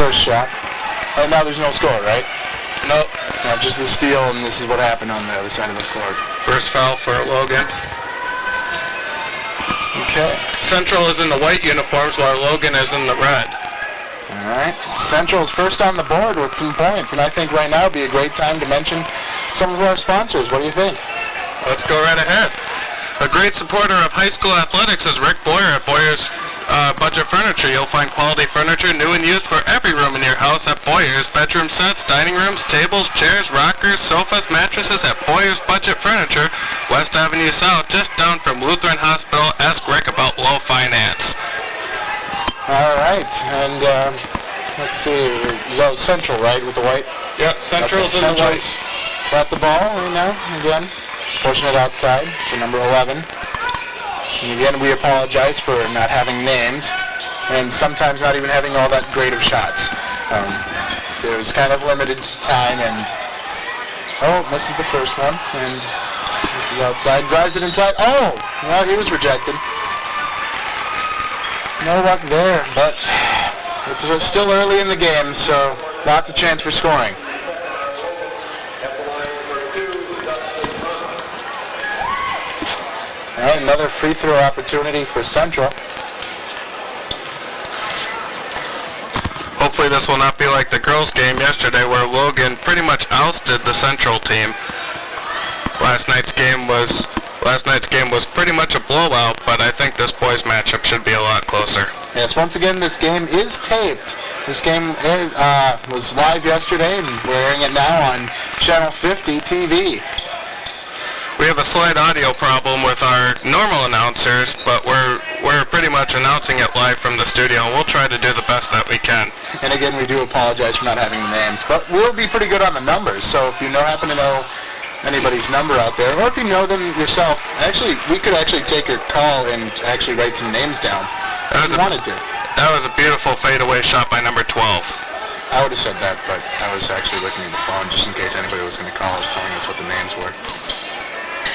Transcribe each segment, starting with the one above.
first shot. Oh, now there's no score, right? Nope. No, just the steal, and this is what happened on the other side of the court. First foul for Logan. Okay. Central is in the white uniforms while Logan is in the red. All right. Central's first on the board with some points, and I think right now would be a great time to mention some of our sponsors. What do you think? Let's go right ahead. A great supporter of high school athletics is Rick Boyer at Boyer's Budget Furniture. You'll find quality furniture, new and used, for every room in your house at Boyer's. Bedroom sets, dining rooms, tables, chairs, rockers, sofas, mattresses at Boyer's Budget Furniture, West Avenue South, just down from Lutheran Hospital. Ask Rick about low finance. All right, and let's see, Central, right, with the white? Yep, Central's in the white. Got the ball right now, again, pushing it outside for number 11. And again, we apologize for not having names, and sometimes not even having all that great of shots. So it was kind of limited time, and misses the first one, and this is outside, drives it inside. Oh, well, he was rejected. No luck there, but it's still early in the game, so lots of chance for scoring. All right, another free throw opportunity for Central. Hopefully this will not be like the girls' game yesterday where Logan pretty much ousted the Central team. Last night's game was pretty much a blowout, but I think this boys' matchup should be a lot closer. Yes, once again, this game is taped. This game was live yesterday, and we're airing it now on Channel 50 TV. We have a slight audio problem with our normal announcers, but we're pretty much announcing it live from the studio, and we'll try to do the best that we can. And again, we do apologize for not having the names, but we'll be pretty good on the numbers, so if you happen to know anybody's number out there, or if you know them yourself, actually, we could actually take your call and actually write some names down if you wanted to. That was a beautiful fadeaway shot by number 12. I would have said that, but I was actually looking at the phone just in case anybody was going to call us telling us what the names were.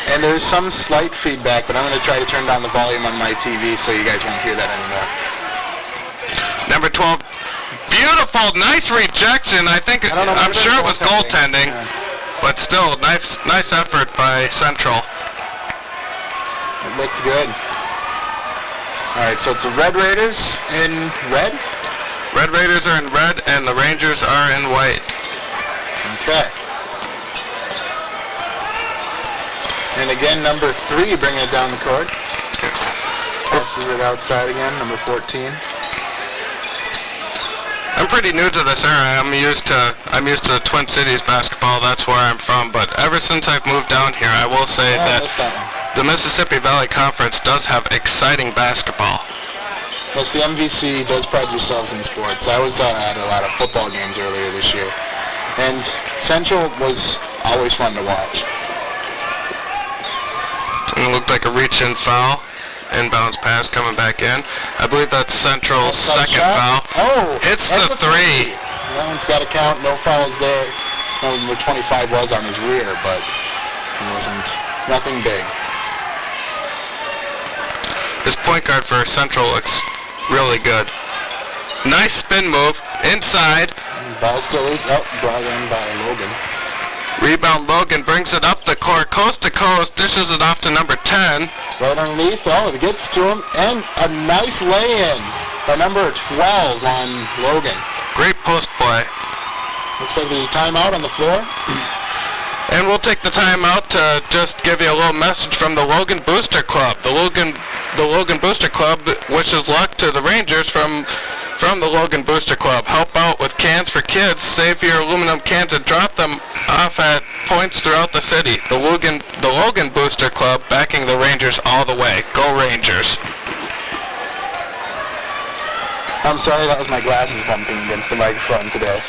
And there's some slight feedback, but I'm going to try to turn down the volume on my TV so you guys won't hear that anymore. Number 12, beautiful, nice rejection. I'm sure it was goaltending, but still, nice effort by Central. It looked good. All right, so it's the Red Raiders in red? Red Raiders are in red, and the Rangers are in white. Okay. And again, number 3 bringing it down the court. Passes it outside again, number 14. I'm pretty new to this era. I'm used to Twin Cities basketball. That's where I'm from. But ever since I've moved down here, I will say that the Mississippi Valley Conference does have exciting basketball. Yes, the MVC does pride themselves in sports. I was at a lot of football games earlier this year, and Central was always fun to watch. It looked like a reach-in foul. Inbounds pass coming back in. I believe that's Central's second foul. Oh! Hits the 3. That one's got to count. No fouls there. Number 25 was on his rear, but it wasn't nothing big. This point guard for Central looks really good. Nice spin move. Inside. Ball still loose. Oh, brought in by Logan. Rebound, Logan brings it up the court, coast to coast, dishes it off to number 10. Right underneath, it gets to him, and a nice lay-in by number 12 on Logan. Great post play. Looks like there's a timeout on the floor. And we'll take the timeout to just give you a little message from the Logan Booster Club. The Logan Booster Club wishes luck to the Rangers from the Logan Booster Club. Help out with cans for kids. Save your aluminum cans and drop them off at points throughout the city. The Logan Booster Club backing the Rangers all the way. Go Rangers. I'm sorry, that was my glasses bumping against the microphone today.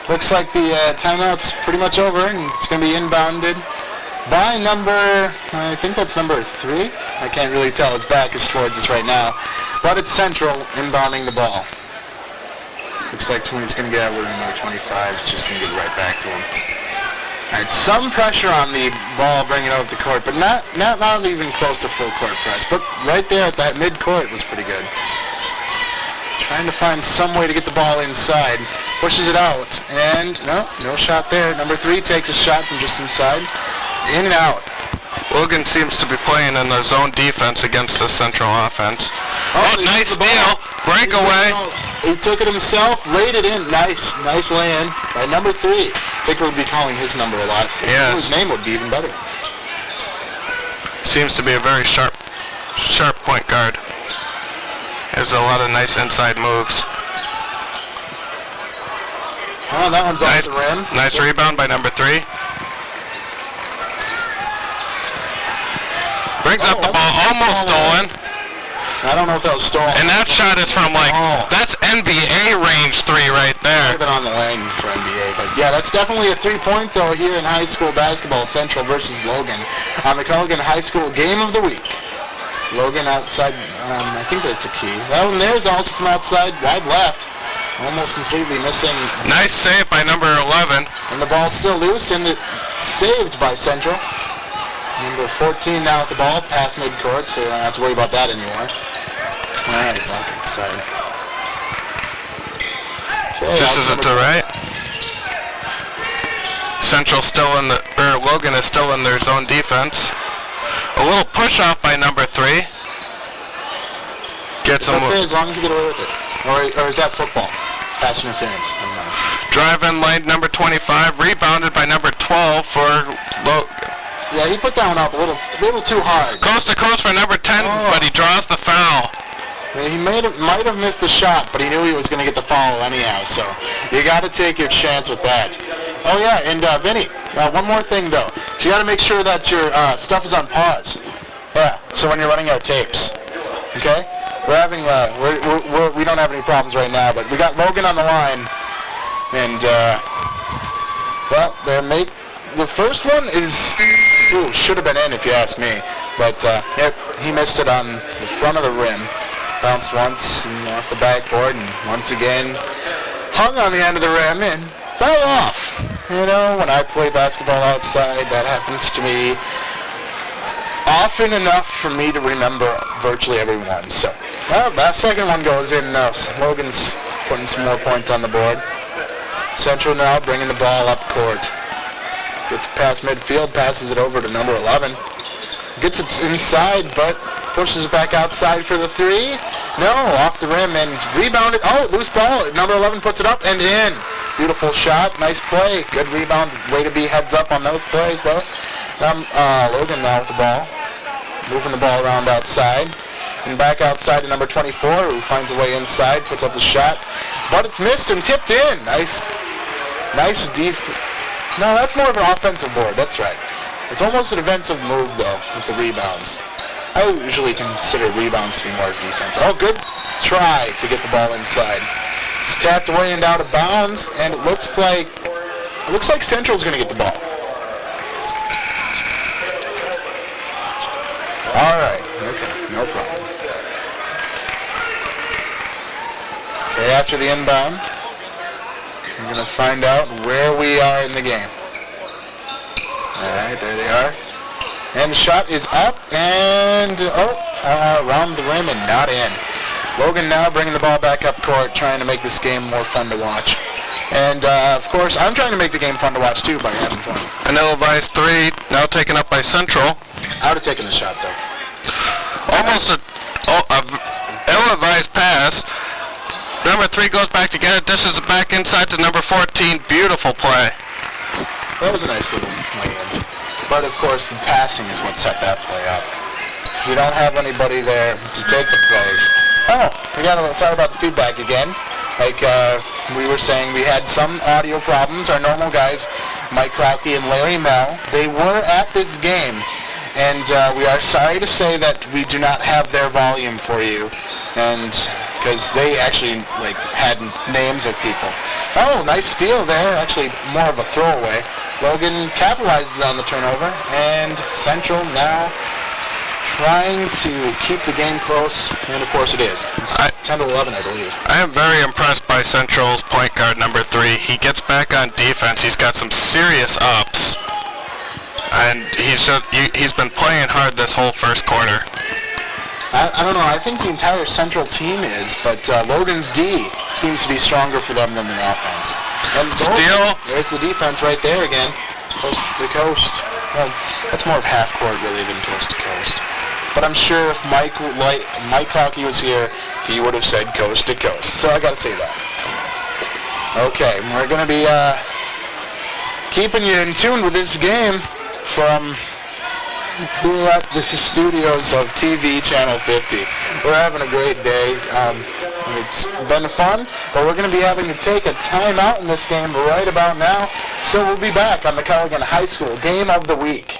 Looks like the timeout's pretty much over, and it's going to be inbounded by I think that's number 3. I can't really tell. Its back is towards us right now. But it's Central inbounding the ball. Looks like he's going to get out with number 25. It's just going to get right back to him. All right, some pressure on the ball bringing it over the court, but not even close to full court press. But right there at that mid-court was pretty good. trying to find some way to get the ball inside. Pushes it out, and no shot there. Number 3 takes a shot from just inside. In and out. Logan seems to be playing in the zone defense against the Central offense. Oh, he nice took the ball. steal. Breakaway. He took it himself, laid it in. Nice land by number 3. I think we'll be calling his number a lot. Yes. His name would be even better. Seems to be a very sharp point guard. There's a lot of nice inside moves. Oh, that one's off the rim. Nice rebound by number 3. Brings up the ball, almost stolen. I don't know if that was stolen. And that shot is from that's NBA range 3 right there. Been on the lane for NBA, but yeah, that's definitely a 3-point though here in high school basketball, Central versus Logan, on the Culligan High School Game of the Week. Logan outside, I think that's a key. That one there's also from outside, wide left, almost completely missing. Nice save by number 11. And the ball's still loose and saved by Central. Number 14 now with the ball, past midcourt, so you don't have to worry about that anymore. Alright, back inside. Okay, Just as it's right. Central still Logan is still in their zone defense. A little push off by number 3. Gets him. Okay, as long as you get away with it. Or is that football? Pass interference. Drive-in lane number 25, rebounded by number 12 for Logan. Yeah, he put that one up a little too hard. Coast to coast for number 10, but he draws the foul. He might have missed the shot, but he knew he was going to get the foul anyhow, so you got to take your chance with that. Oh yeah, and Vinny, one more thing though. You got to make sure that your stuff is on pause. Yeah, so when you're running our tapes, okay? We're having we don't have any problems right now, but we got Logan on the line, and well, the first one should have been in if you ask me, but yep, he missed it on the front of the rim. Bounced once and off the backboard, and once again hung on the end of the rim and fell off. You know, when I play basketball outside, that happens to me often enough for me to remember virtually every one. So, that second one goes in. Logan's putting some more points on the board. Central now bringing the ball up court. Gets past midfield, passes it over to number 11. Gets it inside, but pushes it back outside for the 3. No, off the rim and rebounded. Oh, loose ball. Number 11 puts it up and in. Beautiful shot. Nice play. Good rebound. Way to be heads up on those plays, though. Logan now with the ball. Moving the ball around outside. And back outside to number 24, who finds a way inside, puts up the shot. But it's missed and tipped in. Nice deep. No, that's more of an offensive board. That's right. It's almost a defensive move, though, with the rebounds. I usually consider rebounds to be more defense. Oh, good try to get the ball inside. It's tapped away and out of bounds, and it looks like Central's going to get the ball. All right. Okay, no problem. Okay, after the inbound, we're going to find out where we are in the game. All right, there they are. And the shot is up and around the rim and not in. Logan now bringing the ball back up court, trying to make this game more fun to watch. And of course, I'm trying to make the game fun to watch too by having fun. An ill-advised 3, now taken up by Central. I would have taken the shot though. Almost a ill-advised pass. Number 3 goes back to get it, dishes it back inside to number 14. Beautiful play. That was a nice little land. But of course, the passing is what set that play up. You don't have anybody there to take the plays. Oh, sorry about the feedback again. Like we were saying, we had some audio problems. Our normal guys, Mike Krauke and Larry Mell, they were at this game. And we are sorry to say that we do not have their volume for you. And because they actually had names of people. Oh, nice steal there. Actually, more of a throwaway. Logan capitalizes on the turnover, and Central now trying to keep the game close, and of course it is. It's 10 to 11, I believe. I am very impressed by Central's point guard number 3. He gets back on defense. He's got some serious ups, and he's been playing hard this whole first quarter. I don't know. I think the entire Central team is, but Logan's D seems to be stronger for them than their offense. And Steal. There's the defense right there again. Coast to coast. Well, that's more of half court really than coast to coast. But I'm sure if Mike Hockey was here, he would have said coast to coast. So I got to say that. Okay, we're going to be keeping you in tune with this game from the studios of TV Channel 50. We're having a great day. It's been fun, but we're going to be having to take a timeout in this game right about now. So we'll be back on the Culligan High School Game of the Week.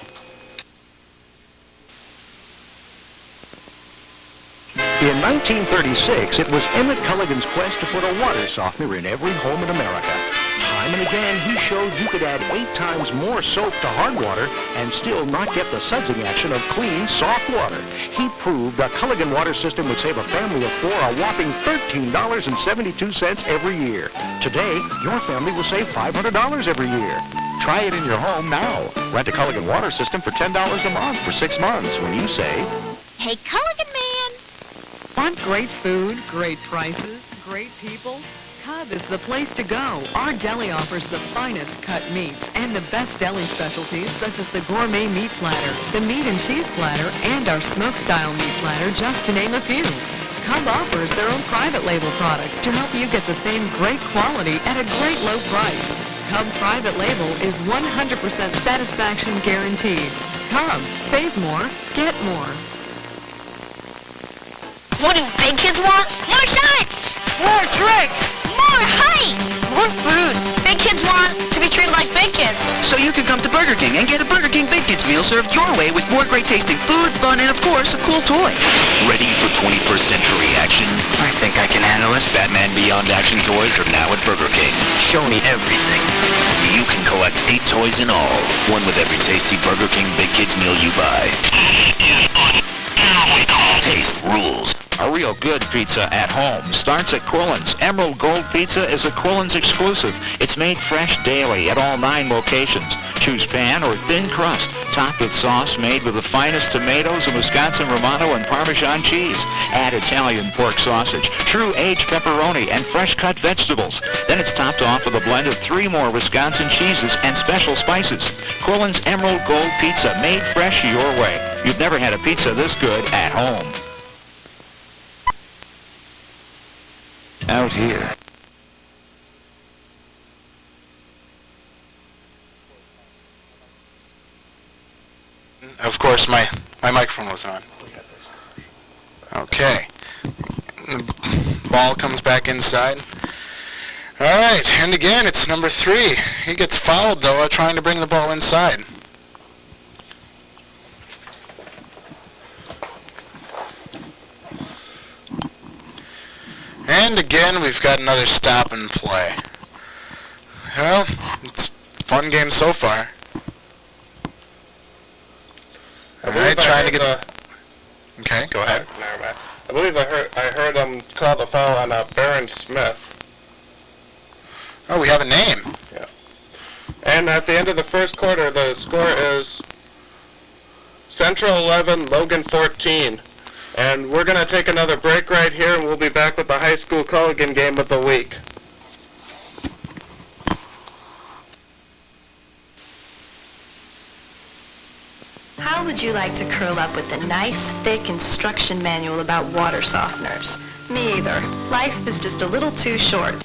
In 1936, it was Emmett Culligan's quest to put a water softener in every home in America. Time and again, he showed you could add 8 times more soap to hard water and still not get the sudsing action of clean, soft water. He proved a Culligan water system would save a family of 4 a whopping $13.72 every year. Today, your family will save $500 every year. Try it in your home now. Rent a Culligan water system for $10 a month for 6 months when you say, "Hey, Culligan man!" Want great food, great prices, great people? Cub is the place to go. Our deli offers the finest cut meats and the best deli specialties such as the gourmet meat platter, the meat and cheese platter, and our smoke-style meat platter, just to name a few. Cub offers their own private label products to help you get the same great quality at a great low price. Cub private label is 100% satisfaction guaranteed. Cub, save more, get more. What do big kids want? More shots! More tricks! More height! More food! Big kids want to be treated like big kids. So you can come to Burger King and get a Burger King Big Kids meal served your way with more great tasting food, fun, and of course, a cool toy. Ready for 21st century action? I think I can handle it. Batman Beyond action toys are now at Burger King. Show me everything. You can collect 8 toys in all, one with every tasty Burger King Big Kids meal you buy. Taste rules. A real good pizza at home starts at Quillen's. Emerald Gold Pizza is a Quillen's exclusive. It's made fresh daily at all 9 locations. Choose pan or thin crust. Top with sauce made with the finest tomatoes and Wisconsin Romano and Parmesan cheese. Add Italian pork sausage, true aged pepperoni, and fresh cut vegetables. Then it's topped off with a blend of 3 more Wisconsin cheeses and special spices. Quillen's Emerald Gold Pizza, made fresh your way. You've never had a pizza this good at home. Out here. Of course, my microphone was on. Okay. The ball comes back inside. All right, and again, it's number 3. He gets fouled, though, trying to bring the ball inside. And again, we've got another stop and play. Well, it's a fun game so far. All right, trying to get. Okay, go ahead. Never mind. I believe I heard them call the foul on Baron Smith. Oh, we have a name. Yeah. And at the end of the first quarter, the score is Central 11, Logan 14. And we're going to take another break right here, and we'll be back with the high school Culligan game of the week. How would you like to curl up with a nice, thick instruction manual about water softeners? Me either. Life is just a little too short.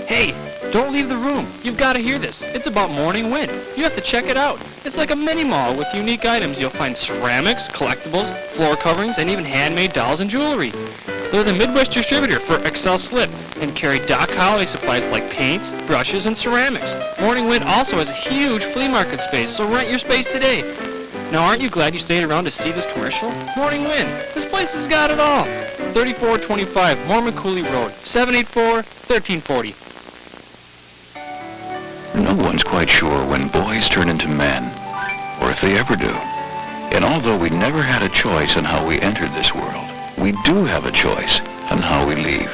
Hey, Don't leave the room. You've got to hear this. It's about Morning Wind. You have to check it out. It's like a mini mall with unique items. You'll find ceramics, collectibles, floor coverings, and even handmade dolls and jewelry. They're the Midwest distributor for Excel Slip and carry Doc Holiday supplies like paints, brushes, and ceramics. Morning Wind also has a huge flea market space, so rent your space today. Now, aren't you glad you stayed around to see this commercial? Morning Wind. This place has got it all. 3425 Mormon Cooley Road, 784-1340. No one's quite sure when boys turn into men, or if they ever do. And although we never had a choice in how we entered this world, we do have a choice on how we leave.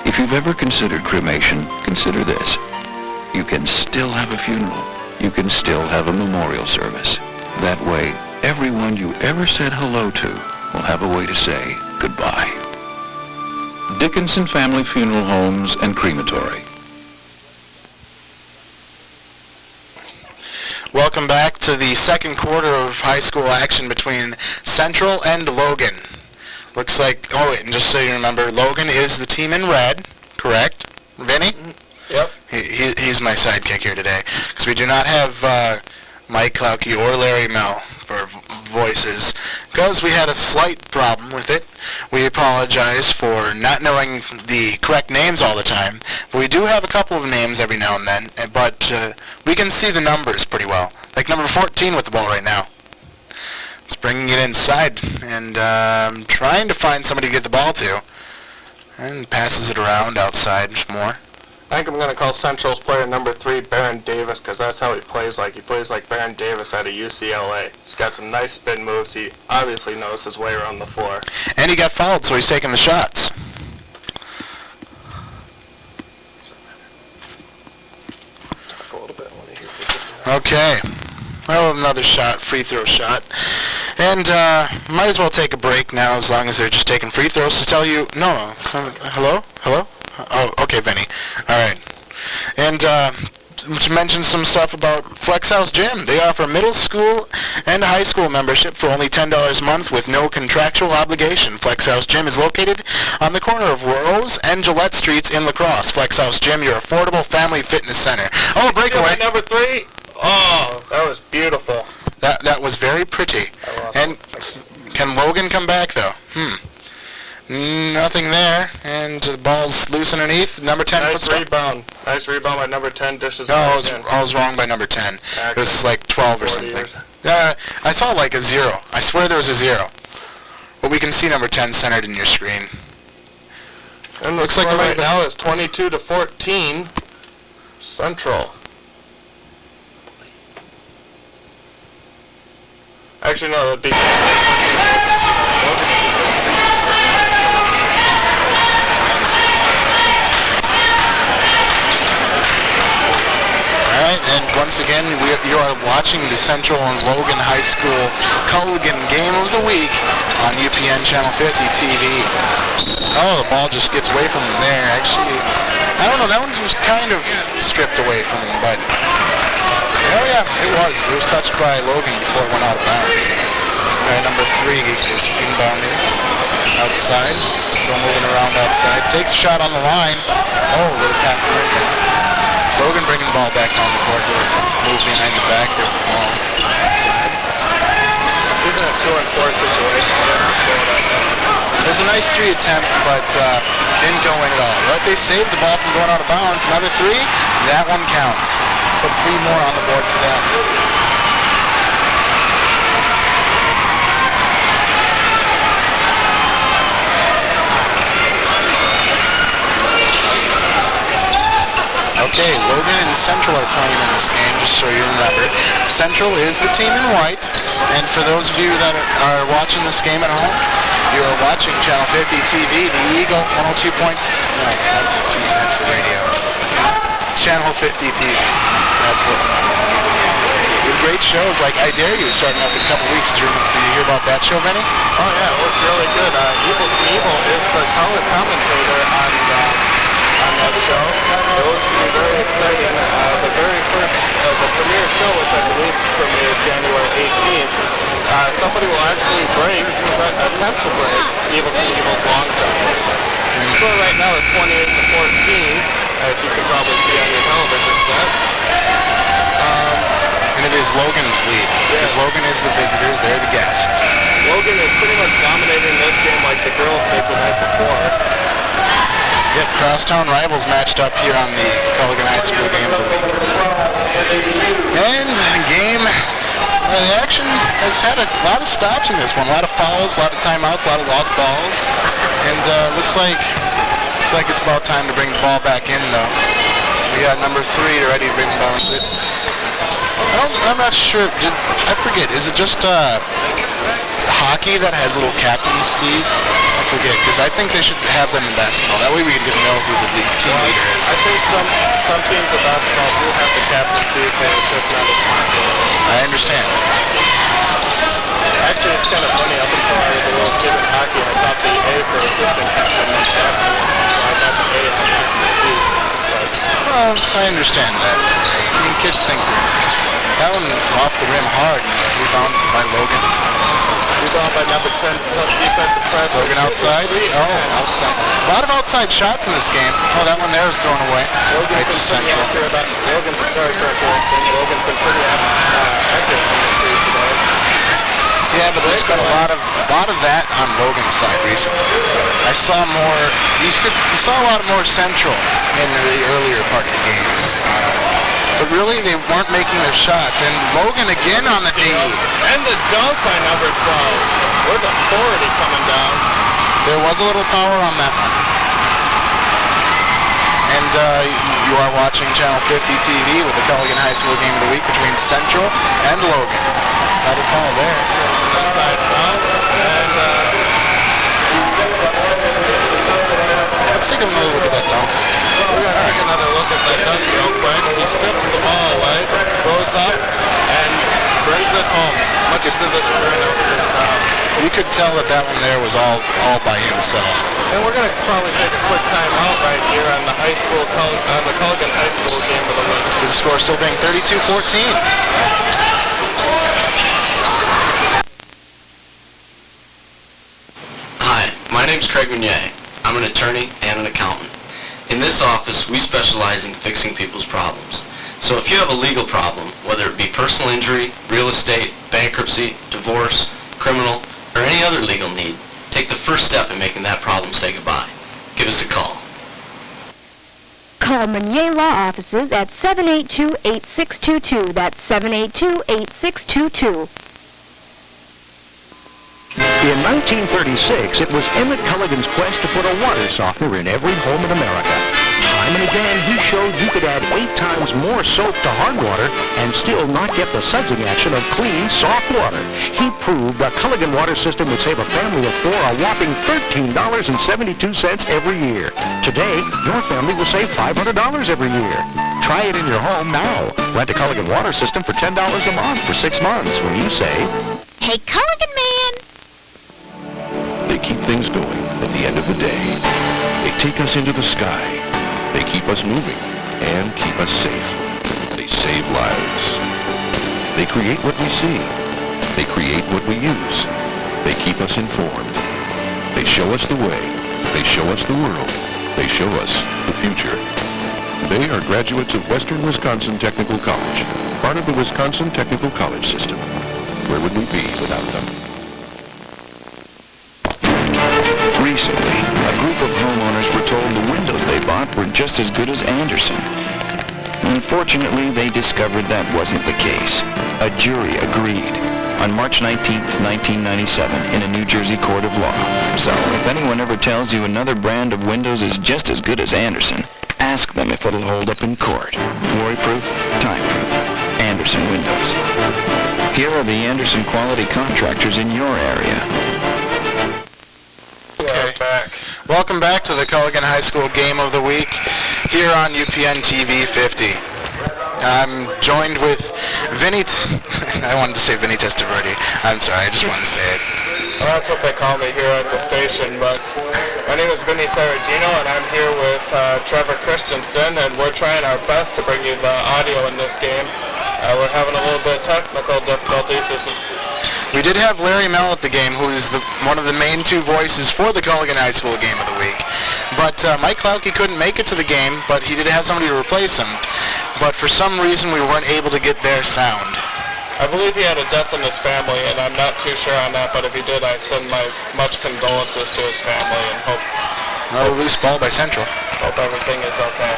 If you've ever considered cremation, consider this. You can still have a funeral. You can still have a memorial service. That way, everyone you ever said hello to will have a way to say goodbye. Dickinson Family Funeral Homes and Crematory. Welcome back to the second quarter of high school action between Central and Logan. Looks like, oh, and just so you remember, Logan is the team in red, correct? Vinny? Yep. He's my sidekick here today, because we do not have Mike Klauke or Larry Mel for voices, because we had a slight problem with it. We apologize for not knowing the correct names all the time. But we do have a couple of names every now and then, but we can see the numbers pretty well. Like number 14 with the ball right now. It's bringing it inside, and trying to find somebody to get the ball to. And passes it around outside more. I think I'm going to call Central's player number 3 Baron Davis, because that's how he plays like. He plays like Baron Davis out of UCLA. He's got some nice spin moves. He obviously knows his way around the floor. And he got fouled, so he's taking the shots. Okay. Well, another shot, free throw shot. And might as well take a break now, as long as they're just taking free throws, to tell you, no, hello? Oh, okay, Vinny. All right. And to mention some stuff about Flex House Gym. They offer middle school and high school membership for only $10 a month with no contractual obligation. Flex House Gym is located on the corner of Rose and Gillette Streets in La Crosse. Flex House Gym, your affordable family fitness center. Oh, breakaway. Number 3? Oh, that was beautiful. That was very pretty. And can Logan come back, though? Nothing there, and the ball's loose underneath. Number 10. Nice rebound. Nice rebound by number 10. Dishes. No, I was wrong by number 10. It was like 12 or something. I saw like a 0. I swear there was a 0. But we can see number 10 centered in your screen. And looks like right now is 22-14. Central. Actually, no, it would be... Alright, and once again, you are watching the Central and Logan High School Culligan Game of the Week on UPN Channel 50 TV. Oh, the ball just gets away from him there. Actually, I don't know, that one was kind of stripped away from him, but... Oh yeah, it was. It was touched by Logan before it went out of bounds. Number 3 is inbounding outside. Still moving around outside. Takes a shot on the line. Oh, a little pass there. Logan bringing the ball back on the court. Moves behind the back. There's the ball outside. Even a 2-and-4 situation. There's a nice 3 attempt, but didn't go in at all. But they saved the ball from going out of bounds. Another 3. That one counts. Put 3 more on the board for them. Okay, Logan and Central are playing in this game, just so you remember. Central is the team in white, and for those of you that are watching this game at home, you are watching Channel 50 TV, the Eagle 102 points. No, that's the radio. Channel 50 TV. That's what's on. With great shows like I Dare You starting up in a couple weeks. Did you hear about that show, Benny? Oh yeah, it was really good. Evil Knievel is the color commentator on that show. It was very exciting. The very first, the premiere show, which I believe premiered January 18th, somebody will actually attempt to break Evil Knievel's long shot. The score right now is 28-14. as you can probably see on your television set. And it is Logan's lead, because Logan is the visitors, they're the guests. Logan is pretty much dominating this game like the girls did the night before. Yep, crosstown rivals matched up here on the Culligan High School Game of the Week. And the game, the action has had a lot of stops in this one, a lot of fouls, a lot of timeouts, a lot of lost balls. And looks like it's about time to bring the ball back in, though. We got number 3 ready to bring bounce it. I'm not sure. I forget. Is it just hockey that has little captain's C's? I forget, because I think they should have them in basketball. That way we can know who the team leader is. I think some teams of basketball do have the captain's C's, but it's just not as popular. I understand. Actually, it's kind of funny. Up until I was a little kid in hockey, I thought the A for assistant captain was captain, so I got the A on captain's C. Well, I understand that. I mean, kids think that one off the rim hard, rebounded by Logan. Rebound by number 10 plus defensive press. Logan outside. Oh, outside. A lot of outside shots in this game. Oh, that one there was thrown away. Right to Central. Logan's been pretty accurate on the three today. Yeah, but there's been a lot of that on Logan's side recently. I saw more. You saw a lot more Central in the earlier part of the game. But really, they weren't making their shots. And Logan again on the D. And the dunk by number 12. Where's the authority coming down? There was a little power on that one. And you are watching Channel 50 TV with the Culligan High School Game of the Week between Central and Logan. Got a call there. Inside foul. And let's take another look at that dunk. We're going to take another look at that dunk real quick. He strips the ball away, goes up, and brings it home. Much to the chagrin of his crowd. You could tell that one there was all by himself. And we're going to probably take a quick time out right here on the Culligan High School Game of the Week. The score still being 32-14. Hi, my name's Craig Meunier. I'm an attorney and an accountant. In this office, we specialize in fixing people's problems. So if you have a legal problem, whether it be personal injury, real estate, bankruptcy, divorce, criminal, or any other legal need, take the first step in making that problem say goodbye. Give us a call. Call Meunier Law Offices at 782-8622. That's 782-8622. In 1936, it was Emmett Culligan's quest to put a water softener in every home in America. Time and again, he showed you could add 8 times more soap to hard water and still not get the sudsing action of clean, soft water. He proved a Culligan water system would save a family of 4 a whopping $13.72 every year. Today, your family will save $500 every year. Try it in your home now. Rent a Culligan water system for $10 a month for 6 months when you say, Hey, Culligan man! They keep things going at the end of the day. They take us into the sky. They keep us moving and keep us safe. They save lives. They create what we see. They create what we use. They keep us informed. They show us the way. They show us the world. They show us the future. They are graduates of Western Wisconsin Technical College, part of the Wisconsin Technical College system. Where would we be without them? Recently, a group of homeowners were told the windows they bought were just as good as Andersen. Unfortunately, they discovered that wasn't the case. A jury agreed on March 19, 1997, in a New Jersey court of law. So, if anyone ever tells you another brand of windows is just as good as Andersen, ask them if it'll hold up in court. Worry-proof, time-proof. Andersen Windows. Here are the Andersen quality contractors in your area. Welcome back to the Culligan High School Game of the Week here on UPN TV 50. I'm joined with Vinny. I wanted to say Vinny Testaverde. I'm sorry, I just wanted to say it. Well, that's what they call me here at the station, but my name is Vinny Saragino, and I'm here with Trevor Christensen, and we're trying our best to bring you the audio in this game. We're having a little bit of technical difficulties. We did have Larry Mell at the game, who is one of the main two voices for the Culligan High School game of the week. But Mike Klauke couldn't make it to the game, but he did have somebody to replace him. But for some reason, we weren't able to get their sound. I believe he had a death in his family, and I'm not too sure on that, but if he did, I send my much condolences to his family and hope... Another loose ball by Central. Hope everything is okay.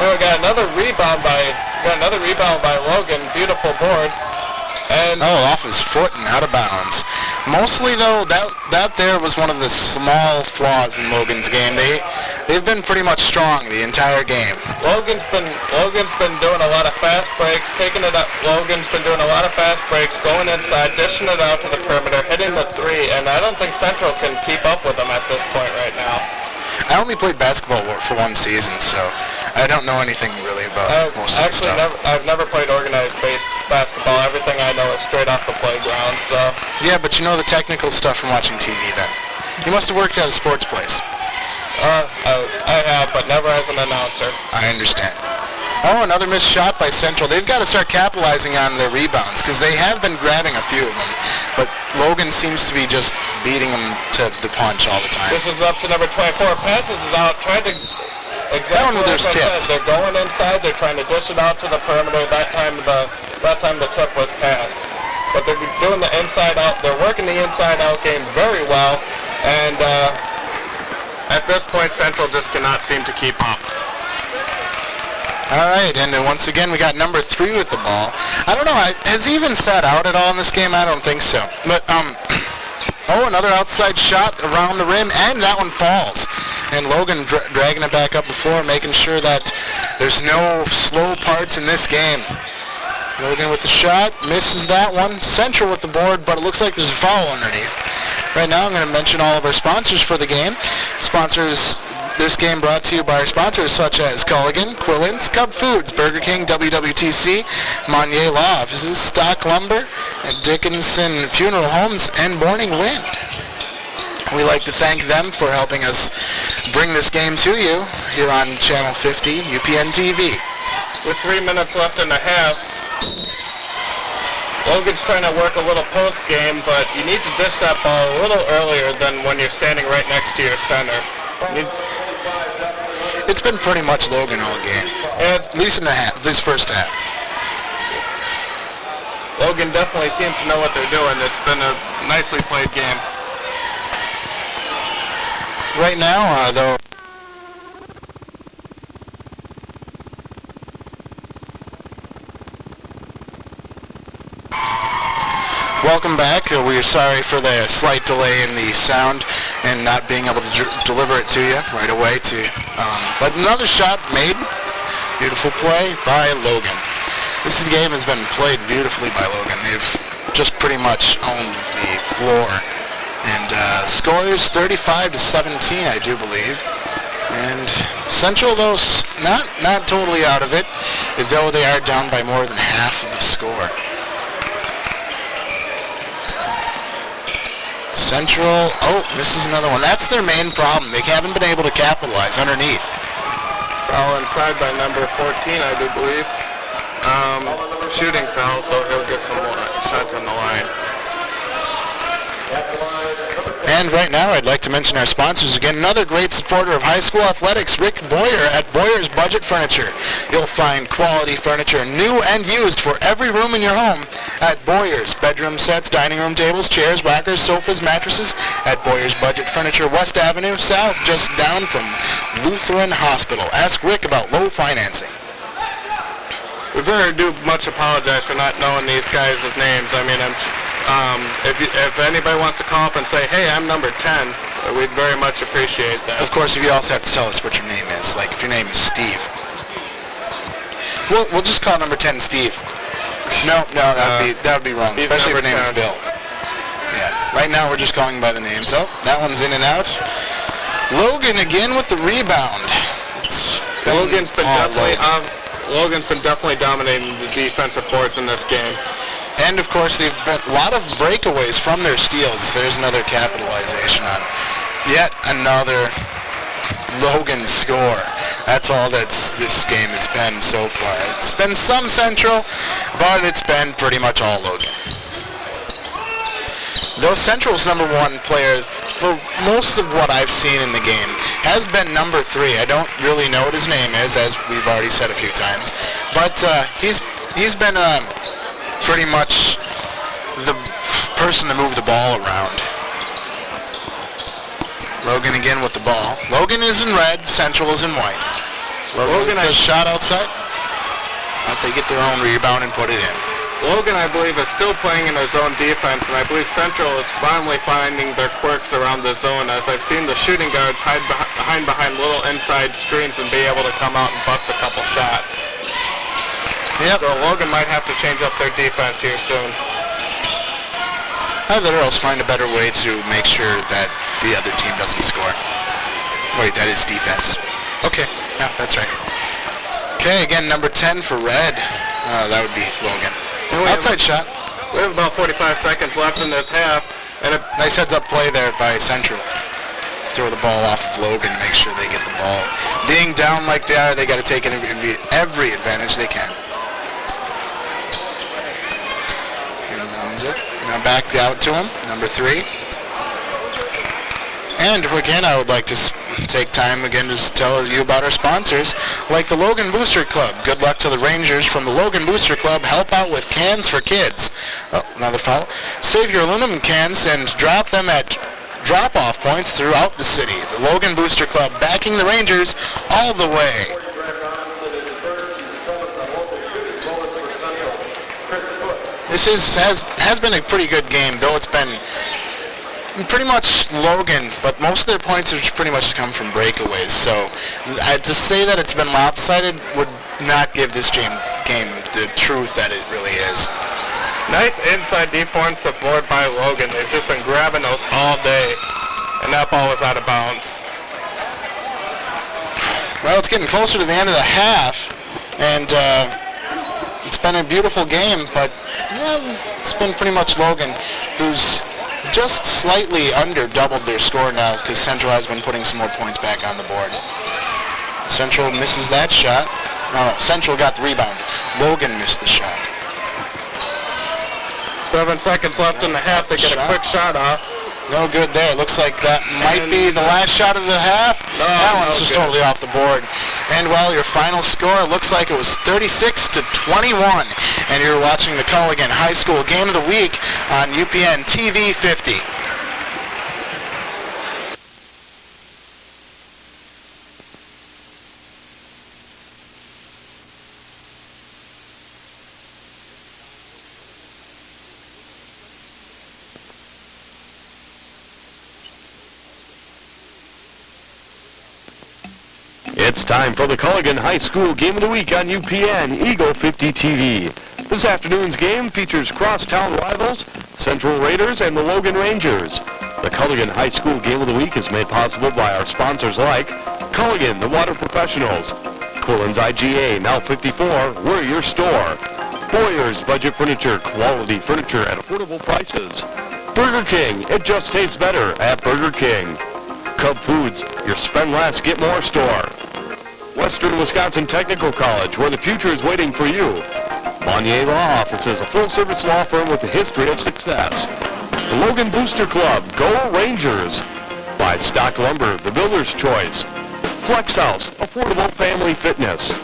Oh, we got another rebound by Logan. Beautiful board. And off his foot and out of bounds. Mostly though, that there was one of the small flaws in Logan's game. They've been pretty much strong the entire game. Logan's been doing a lot of fast breaks, taking it up. Logan's been doing a lot of fast breaks, going inside, dishing it out to the perimeter, hitting the three, and I don't think Central can keep up with them at this point right now. I only played basketball for one season, so I don't know anything really about most of the stuff. I've never played organized basketball. Everything I know is straight off the playground, so... Yeah, but you know the technical stuff from watching TV then. You must have worked at a sports place. I have, but never as an announcer. I understand. Oh, another missed shot by Central. They've got to start capitalizing on their rebounds, because they have been grabbing a few of them. But Logan seems to be just beating them to the punch all the time. This is up to number 24. Passes it out, trying to... Exactly there's like I tips. said, they're going inside, they're trying to dish it out to the perimeter. That time the tip was passed. But they're doing the inside out, they're working the inside out game very well. And at this point, Central just cannot seem to keep up. All right, and once again, we got number 3 with the ball. I don't know, has he even sat out at all in this game? I don't think so. But, another outside shot around the rim, and that one falls. And Logan dragging it back up the floor, making sure that there's no slow parts in this game. Logan with the shot, misses that one. Central with the board, but it looks like there's a foul underneath. Right now, I'm going to mention all of our sponsors for the game. Sponsors... This game brought to you by our sponsors such as Culligan, Quillen's, Cub Foods, Burger King, WWTC, Monnier Law Offices, Stock Lumber, and Dickinson Funeral Homes, and Morning Wind. We like to thank them for helping us bring this game to you here on Channel 50, UPN TV. With 3 minutes left in the half, Logan's trying to work a little post game, but you need to dish that ball a little earlier than when you're standing right next to your center. It's been pretty much Logan all game, at least in this first half. Logan definitely seems to know what they're doing. It's been a nicely played game. Right now, though, welcome back. We are sorry for the slight delay in the sound and not being able to deliver it to you right away. But another shot made. Beautiful play by Logan. This game has been played beautifully by Logan. They've just pretty much owned the floor. And score is 35-17, I do believe. And Central, though, not totally out of it, though they are down by more than half of the score. Central, misses another one. That's their main problem. They haven't been able to capitalize underneath. Foul inside by number 14, I do believe. Shooting foul, so he'll get some more shots on the line. And right now, I'd like to mention our sponsors again. Another great supporter of high school athletics, Rick Boyer at Boyer's Budget Furniture. You'll find quality furniture, new and used, for every room in your home at Boyer's. Bedroom sets, dining room tables, chairs, rockers, sofas, mattresses at Boyer's Budget Furniture, West Avenue, south, just down from Lutheran Hospital. Ask Rick about low financing. We very do much apologize for not knowing these guys' names. I mean, if anybody wants to call up and say, hey, I'm number 10, we'd very much appreciate that. Of course, you also have to tell us what your name is. Like, if your name is Steve. We'll just call number 10 Steve. No, that would be wrong, especially if your name is Bill. Yeah, right now we're just calling by the names. Oh, that one's in and out. Logan again with the rebound. Logan's been definitely dominating the defensive boards in this game. And of course, they've got a lot of breakaways from their steals. There's another capitalization on yet another Logan score. That's all this game has been so far. It's been some Central, but it's been pretty much all Logan. Though Central's number 1 player for most of what I've seen in the game has been number 3. I don't really know what his name is, as we've already said a few times, but he's been pretty much the person to move the ball around. Logan again with the ball. Logan is in red, Central is in white. Logan has a shot outside. They get their own rebound and put it in. Logan, I believe, is still playing in their zone defense, and I believe Central is finally finding their quirks around the zone, as I've seen the shooting guards hide behind little inside screens and be able to come out and bust a couple shots. Yep. So Logan might have to change up their defense here soon. Either or else find a better way to make sure that the other team doesn't score. Wait, that is defense. Okay, yeah, that's right. Okay, again, number 10 for red. That would be Logan. Outside shot. We have about 45 seconds left in this half, and a nice heads-up play there by Central. Throw the ball off of Logan, make sure they get the ball. Being down like they are, they got to take every advantage they can. Inbounds it. Now back out to him, number 3. And again, I would like to take time again to tell you about our sponsors, like the Logan Booster Club. Good luck to the Rangers from the Logan Booster Club. Help out with cans for kids. Oh, another foul. Save your aluminum cans and drop them at drop-off points throughout the city. The Logan Booster Club backing the Rangers all the way. This has been a pretty good game, though it's been pretty much Logan, but most of their points have pretty much come from breakaways. So to say that it's been lopsided would not give this game the truth that it really is. Nice inside defensive board by Logan. They've just been grabbing those all day, and that ball was out of bounds. Well, it's getting closer to the end of the half, and it's been a beautiful game, but it's been pretty much Logan who's just slightly under doubled their score now, because Central has been putting some more points back on the board. Central misses that shot. No, Central got the rebound. Logan missed the shot. 7 seconds left in the half. They get a quick shot off. No good there. Looks like that might be the last shot of the half. No, that one's just totally off the board. And well, your final score looks like it was 36-21. And you're watching the Culligan High School Game of the Week on UPN TV 50. It's time for the Culligan High School Game of the Week on UPN Eagle 50 TV. This afternoon's game features crosstown rivals, Central Raiders and the Logan Rangers. The Culligan High School Game of the Week is made possible by our sponsors like Culligan, the Water Professionals, Quillen's IGA, now 54, we're your store, Boyer's Budget Furniture, quality furniture at affordable prices, Burger King, it just tastes better at Burger King, Cub Foods, your spend less, get more store, Western Wisconsin Technical College, where the future is waiting for you. Monnier Law Offices, a full-service law firm with a history of success. The Logan Booster Club, go Rangers. By Stock Lumber, the builder's choice. Flex House, affordable family fitness.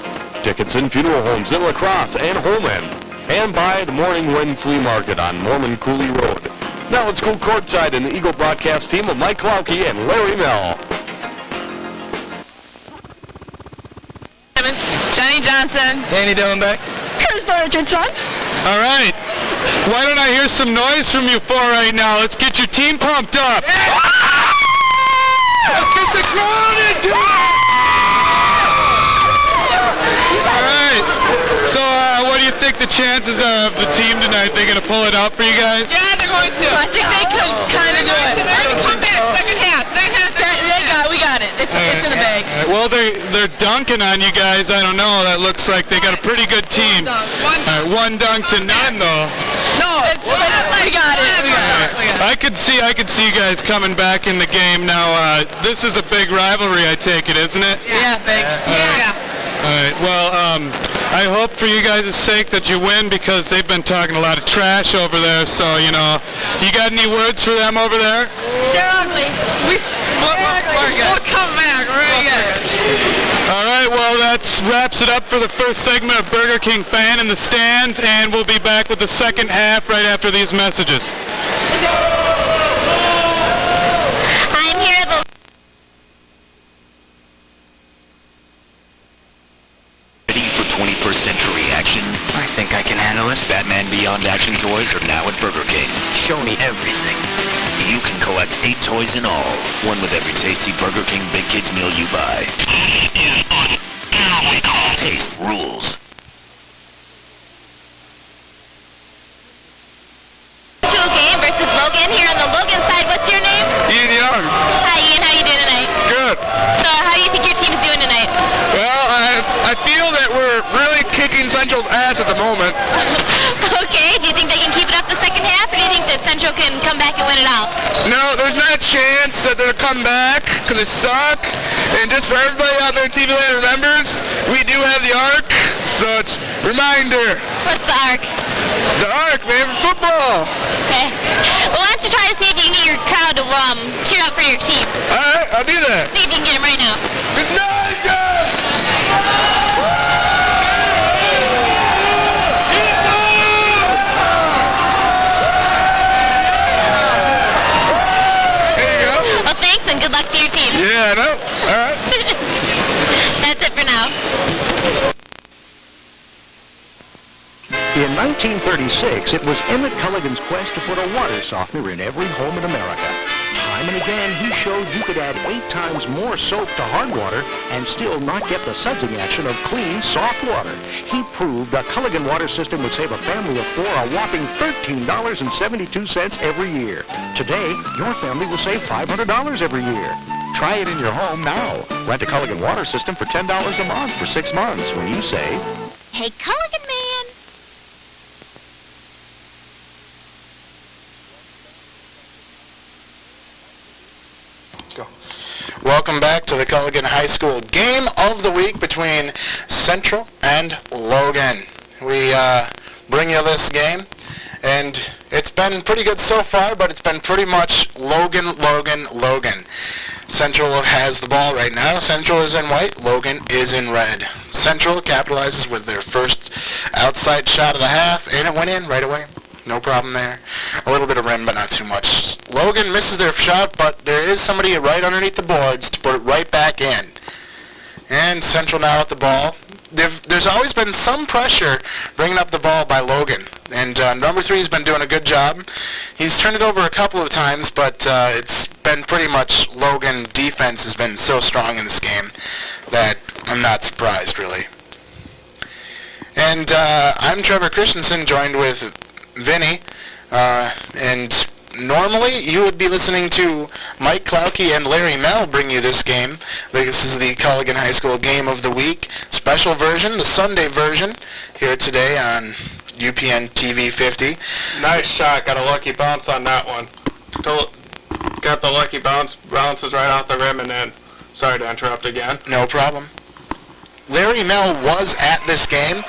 Dickinson Funeral Homes in La Crosse and Holman. And by the Morning Wind Flea Market on Norman Cooley Road. Now let's go courtside in the Eagle broadcast team of Mike Klauke and Larry Mell. Johnny Johnson. Danny Dillenbeck. Chris Richardson. All right. Why don't I hear some noise from you four right now? Let's get your team pumped up. Yeah. Let's get the crowd into it. All right. So, what do you think the chances are of the team tonight? They're going to pull it out for you guys? Yeah, they're going to. I think they could kind of do it. Come back, second half. We got it. It's in the bag. Well, they're dunking on you guys. I don't know. That looks like they got a pretty good team. One dunk to none, though. No, we got it. I could see you guys coming back in the game now. This is a big rivalry, I take it, isn't it? Yeah, big. Alright, well, I hope for you guys' sake that you win because they've been talking a lot of trash over there, so, you know, you got any words for them over there? They're ugly. We'll come back. We're good. Alright, well, that wraps it up for the first segment of Burger King Fan in the Stands, and we'll be back with the second half right after these messages. I'm here at the... Ready for 21st century action? I think I can handle it. Batman Beyond action toys are now at Burger King. Show me everything. You can collect 8 toys in all, one with every tasty Burger King Big Kids meal you buy. Taste rules. Tool Game versus Logan here on the Logan side. What's your name? Ian Young. Hi, Ian. How you doing tonight? Good. So, how do you think your team's doing tonight? Well, I feel that we're really kicking Central's ass at the moment. Okay. Do you think they can keep it up the second half, or do you think that Central can come back and win it all? No, there's not a chance that they'll come back because they suck. And just for everybody out there in TV Land remembers, we do have the Ark, so it's reminder. What's the Ark? The Ark, man, for football. Okay. Well, why don't you try to see if you can get your crowd to cheer up for your team? All right, I'll do that. See if you can get them right now. Good night, guys. Well, thanks, and good luck to your team. Yeah, I know. All right. That's it for now. In 1936, it was Emmett Culligan's quest to put a water softener in every home in America. Time and again, he showed you could add 8 times more soap to hard water and still not get the sudsing action of clean, soft water. He proved the Culligan water system would save a family of 4 a whopping $13.72 every year. Today, your family will save $500 every year. Try it in your home now. Rent a Culligan water system for $10 a month for 6 months when you say, Hey, Culligan man. Welcome back to the Culligan High School Game of the Week between Central and Logan. We bring you this game, and it's been pretty good so far, but it's been pretty much Logan, Logan, Logan. Central has the ball right now. Central is in white, Logan is in red. Central capitalizes with their first outside shot of the half, and it went in right away. No problem there. A little bit of rim, but not too much. Logan misses their shot, but there is somebody right underneath the boards to put it right back in. And Central now at the ball. There's always been some pressure bringing up the ball by Logan. And number 3 has been doing a good job. He's turned it over a couple of times, but it's been pretty much Logan defense has been so strong in this game that I'm not surprised, really. And I'm Trevor Christensen, joined with Vinny, and normally you would be listening to Mike Klauke and Larry Mell bring you this game. This is the Culligan High School Game of the Week special version, the Sunday version, here today on UPN TV 50. Nice shot. Got a lucky bounce on that one. Got the lucky bounce. Bounces right off the rim and then. Sorry to interrupt again. No problem. Larry Mell was at this game.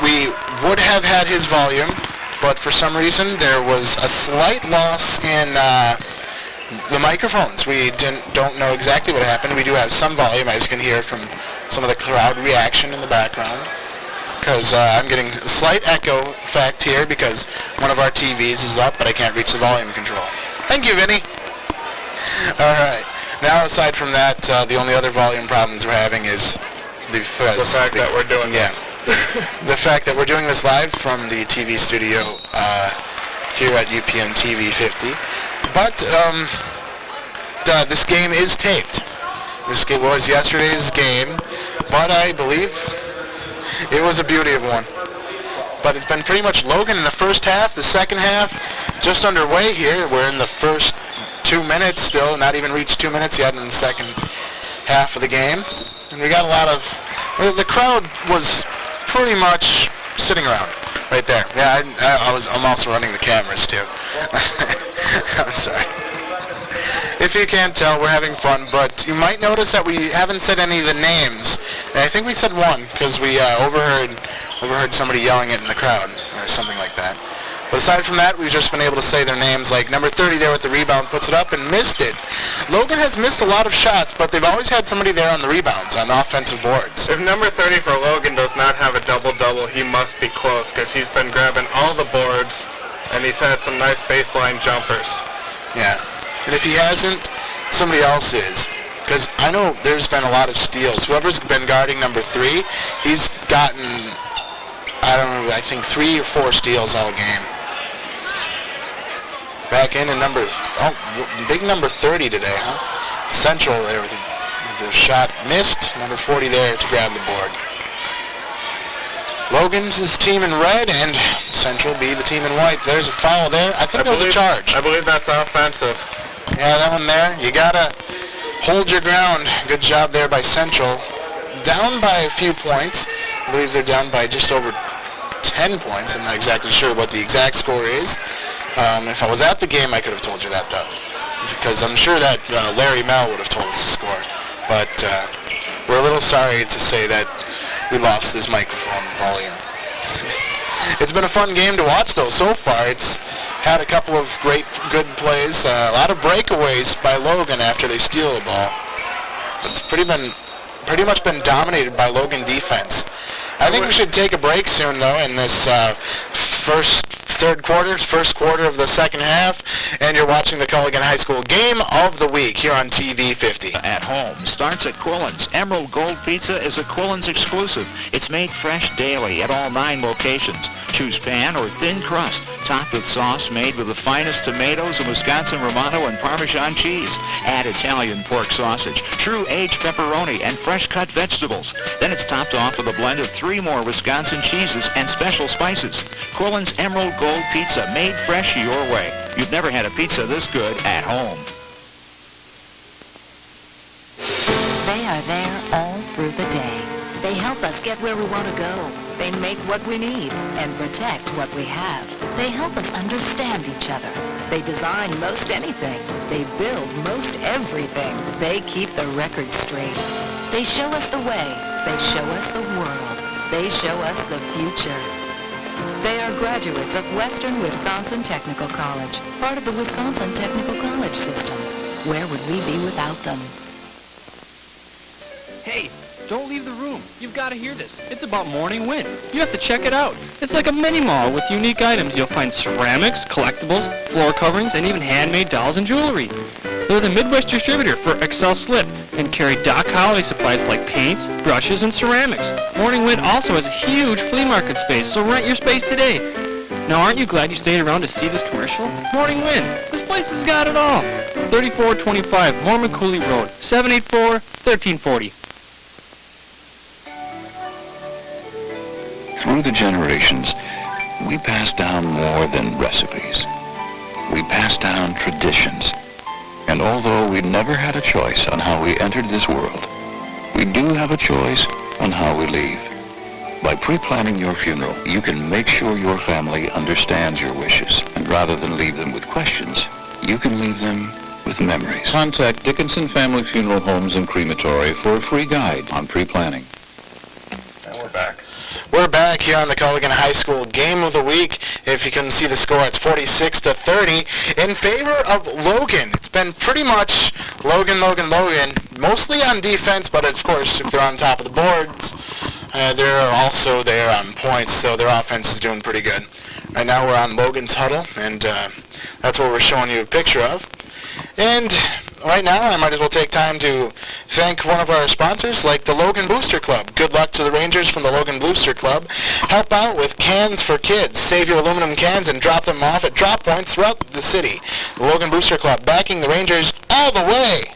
We would have had his volume, but for some reason there was a slight loss in the microphones. We don't know exactly what happened. We do have some volume, as you can hear from some of the crowd reaction in the background, because I'm getting a slight echo effect here because one of our TVs is up, but I can't reach the volume control. Thank you, Vinny. All right. Now, aside from that, the only other volume problems we're having is the fact that we're doing this. The fact that we're doing this live from the TV studio here at UPN TV 50. But this game is taped. This game was yesterday's game, but I believe it was a beauty of one. But it's been pretty much Logan in the first half. The second half just underway here. We're in the first 2 minutes still, not even reached 2 minutes yet in the second half of the game. And we got a lot of, the crowd was pretty much sitting around right there. Yeah, I'm also running the cameras too. I'm sorry. If you can't tell, we're having fun, but you might notice that we haven't said any of the names I think we said 1 because we overheard somebody yelling it in the crowd or something like that. But aside from that, we've just been able to say their names, like number 30 there with the rebound puts it up and missed it. Logan has missed a lot of shots, but they've always had somebody there on the rebounds, on the offensive boards. If number 30 for Logan does not have a double-double, he must be close because he's been grabbing all the boards and he's had some nice baseline jumpers. Yeah, and if he hasn't, somebody else is. Because I know there's been a lot of steals. Whoever's been guarding number 3, he's gotten, I think 3 or 4 steals all game. Back in big number 30 today, huh? Central there with the shot missed. Number 40 there to grab the board. Logan's his team in red, and Central be the team in white. There's a foul there. I think that was a charge. I believe that's offensive. Yeah, that one there. You gotta hold your ground. Good job there by Central. Down by a few points. I believe they're down by just over 10 points. I'm not exactly sure what the exact score is. If I was at the game, I could have told you that, though. Because I'm sure that Larry Mel would have told us the score. But we're a little sorry to say that we lost this microphone volume. It's been a fun game to watch, though, so far. It's had a couple of good plays. A lot of breakaways by Logan after they steal the ball. It's pretty much been dominated by Logan defense. I think we should take a break soon, though, in this first quarter of the second half, and you're watching the Culligan High School Game of the Week here on TV 50. At home starts at Quillen's. Emerald Gold Pizza is a Quillen's exclusive. It's made fresh daily at all 9 locations. Choose pan or thin crust, topped with sauce made with the finest tomatoes and Wisconsin Romano and Parmesan cheese. Add Italian pork sausage, true aged pepperoni, and fresh cut vegetables. Then it's topped off with a blend of 3 more Wisconsin cheeses and special spices. Quillen's Emerald Gold Pizza, made fresh your way. You've never had a pizza this good at home. They are there all through the day. They help us get where we want to go. They make what we need and protect what we have. They help us understand each other. They design most anything. They build most everything. They keep the record straight. They show us the way. They show us the world. They show us the future. They are graduates of Western Wisconsin Technical College, part of the Wisconsin Technical College system. Where would we be without them? Hey, don't leave the room. You've got to hear this. It's about Morning Wind. You have to check it out. It's like a mini mall with unique items. You'll find ceramics, collectibles, floor coverings, and even handmade dolls and jewelry. They're the Midwest distributor for Excel Slip and carry Doc holiday supplies like paints, brushes, and ceramics. Morning Wind also has a huge flea market space, so rent your space today. Now, aren't you glad you stayed around to see this commercial? Morning Wind. This place has got it all. 3425 Mormon Cooley Road, 784-1340. Through the generations, we pass down more than recipes. We pass down traditions. And although we never had a choice on how we entered this world, we do have a choice on how we leave. By pre-planning your funeral, you can make sure your family understands your wishes. And rather than leave them with questions, you can leave them with memories. Contact Dickinson Family Funeral Homes and Crematory for a free guide on pre-planning. And we're back. We're back here on the Culligan High School Game of the Week. If you can see the score, it's 46-30 in favor of Logan. It's been pretty much Logan, mostly on defense, but of course, if they're on top of the boards, they're also there on points, so their offense is doing pretty good. Right now we're on Logan's huddle, and that's what we're showing you a picture of. And right now, I might as well take time to thank one of our sponsors, like the Logan Booster Club. Good luck to the Rangers from the Logan Booster Club. Help out with cans for kids. Save your aluminum cans and drop them off at drop points throughout the city. The Logan Booster Club, backing the Rangers all the way.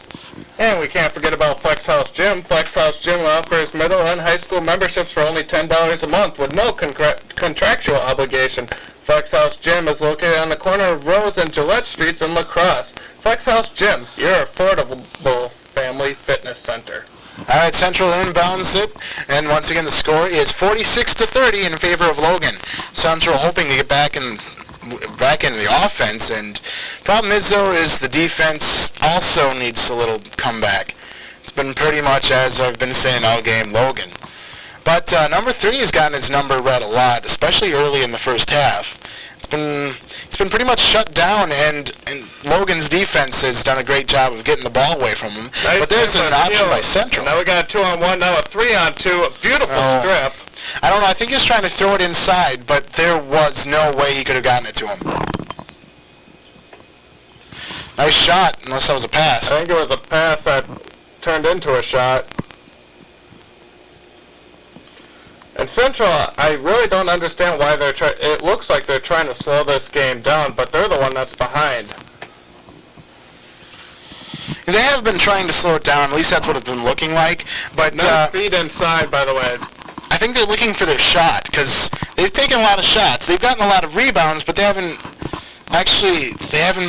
And we can't forget about Flex House Gym. Flex House Gym offers middle and high school memberships for only $10 a month with no contractual obligation. Flex House Gym is located on the corner of Rose and Gillette Streets in La Crosse. Flex House Gym, your affordable family fitness center. All right, Central inbounds it, and once again the score is 46-30 in favor of Logan. Central hoping to get back in the offense, and problem is though is the defense also needs a little comeback. It's been pretty much, as I've been saying all game, Logan. But number 3 has gotten his number read a lot, especially early in the first half. It's been pretty much shut down, and Logan's defense has done a great job of getting the ball away from him. Nice, but there's an option by Central. Now we got a 2-on-1, now a 3-on-2, a beautiful strip. I don't know, I think he was trying to throw it inside, but there was no way he could have gotten it to him. Nice shot, unless that was a pass. I think it was a pass that turned into a shot. And Central, I really don't understand why they're trying. It looks like they're trying to slow this game down, but they're the one that's behind. They have been trying to slow it down. At least that's what it's been looking like. But no speed inside, by the way. I think they're looking for their shot because they've taken a lot of shots. They've gotten a lot of rebounds, but they haven't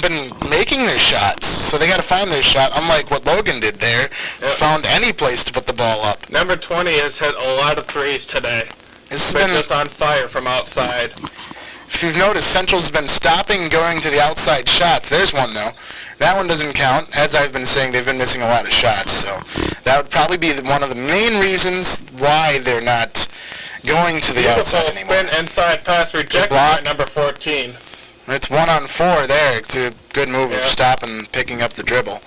been making their shots. So they got to find their shot. Unlike what Logan did there, found any place to put the ball up. Number 20 has hit a lot of threes today. It's been just on fire from outside. If you've noticed, Central's been stopping going to the outside shots. There's one, though. That one doesn't count. As I've been saying, they've been missing a lot of shots. So that would probably be one of the main reasons why they're not going to the outside anymore. Spin inside pass rejected by number 14. It's 1-on-4 there. It's a good move of stopping, picking up the dribble.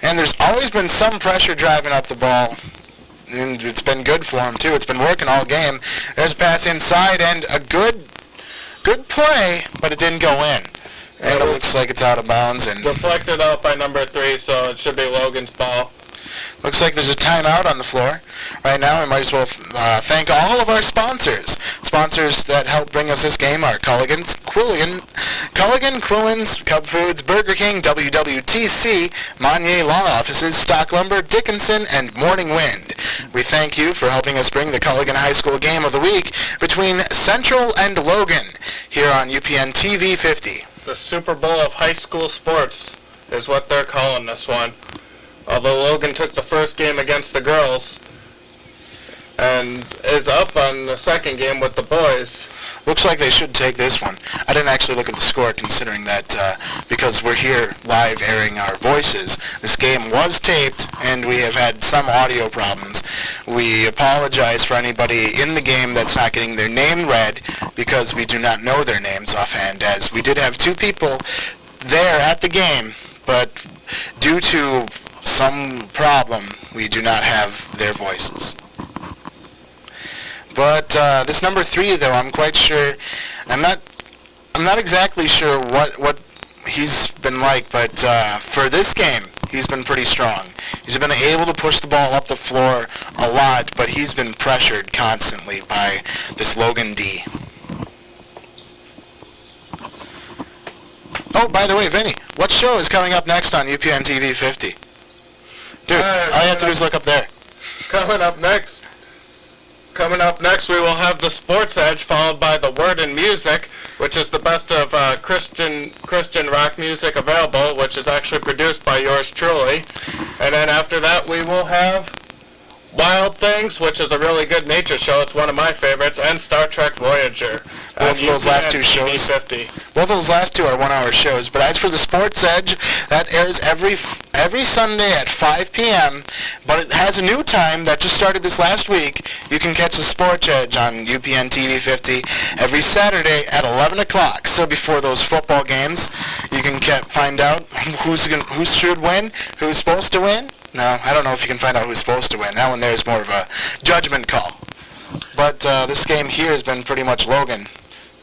And there's always been some pressure driving up the ball. And it's been good for him, too. It's been working all game. There's a pass inside and a good play, but it didn't go in. And it looks like it's out of bounds. And deflected out by number 3, so it should be Logan's ball. Looks like there's a timeout on the floor. Right now, we might as well thank all of our sponsors. Sponsors that help bring us this game are Culligan, Quillen's, Cub Foods, Burger King, WWTC, Monnier Law Offices, Stock Lumber, Dickinson, and Morning Wind. We thank you for helping us bring the Culligan High School Game of the Week between Central and Logan here on UPN TV 50. The Super Bowl of high school sports is what they're calling this one. Although Logan took the first game against the girls and is up on the second game with the boys. Looks like they should take this one. I didn't actually look at the score considering that because we're here live airing our voices. This game was taped and we have had some audio problems. We apologize for anybody in the game that's not getting their name read because we do not know their names offhand, as we did have 2 people there at the game, but due to some problem, we do not have their voices. But this number 3, though, I'm quite sure. I'm not exactly sure what he's been like, but for this game, he's been pretty strong. He's been able to push the ball up the floor a lot, but he's been pressured constantly by this Logan D. Oh, by the way, Vinny, what show is coming up next on UPN TV 50? Dude, all you have to do is look up there. Coming up next, we will have the Sports Edge, followed by the Word and Music, which is the best of Christian rock music available, which is actually produced by yours truly. And then after that, we will have Wild Things, which is a really good nature show. It's one of my favorites, and Star Trek Voyager. Both of those last 2 shows. Both of those last 2 are 1-hour shows. But as for the Sports Edge, that airs every Sunday at 5 p.m. But it has a new time that just started this last week. You can catch the Sports Edge on UPN TV 50 every Saturday at 11 o'clock. So before those football games, you can find out who should win, who's supposed to win. No, I don't know if you can find out who's supposed to win. That one there is more of a judgment call. But this game here has been pretty much Logan.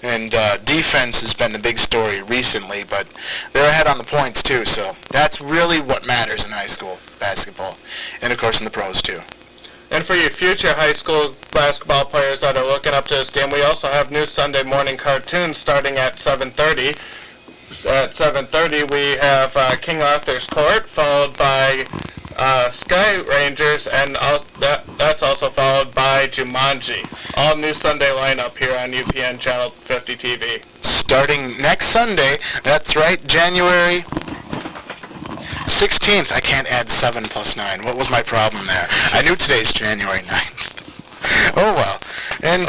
And defense has been the big story recently, but they're ahead on the points too, so that's really what matters in high school basketball. And of course in the pros too. And for you future high school basketball players that are looking up to this game, we also have new Sunday morning cartoons starting at 7:30. At 7:30 we have King Arthur's Court, followed by Sky Rangers, and that's also followed by Jumanji. All new Sunday lineup here on UPN Channel 50 TV. Starting next Sunday, that's right, January 16th. I can't add 7 plus 9. What was my problem there? I knew today's January 9th. Oh well. And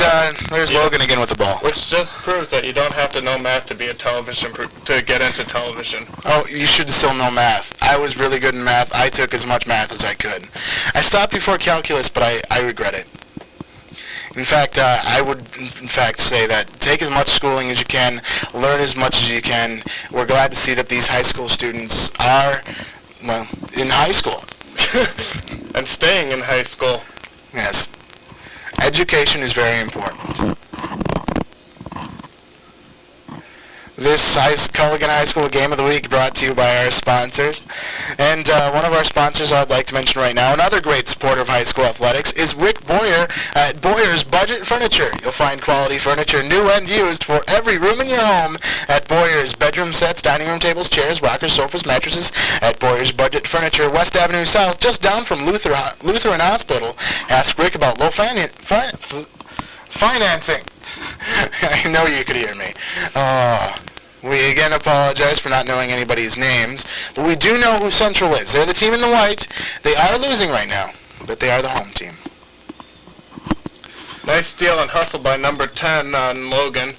there's Logan again with the ball. Which just proves that you don't have to know math to be a to get into television. Oh, you should still know math. I was really good in math. I took as much math as I could. I stopped before calculus, but I regret it. In fact, I would in fact say that take as much schooling as you can, learn as much as you can. We're glad to see that these high school students are, well, in high school. And staying in high school. Yes. Education is very important. This Culligan High School Game of the Week brought to you by our sponsors. And one of our sponsors I'd like to mention right now, another great supporter of high school athletics, is Wick Boyer at Boyer's Budget Furniture. You'll find quality furniture, new and used, for every room in your home at Boyer's. Bedroom sets, dining room tables, chairs, rockers, sofas, mattresses at Boyer's Budget Furniture, West Avenue South, just down from Lutheran Hospital. Ask Rick about low financing. I know you could hear me. We again apologize for not knowing anybody's names, but we do know who Central is. They're the team in the white. They are losing right now, but they are the home team. Nice steal and hustle by number 10 on Logan.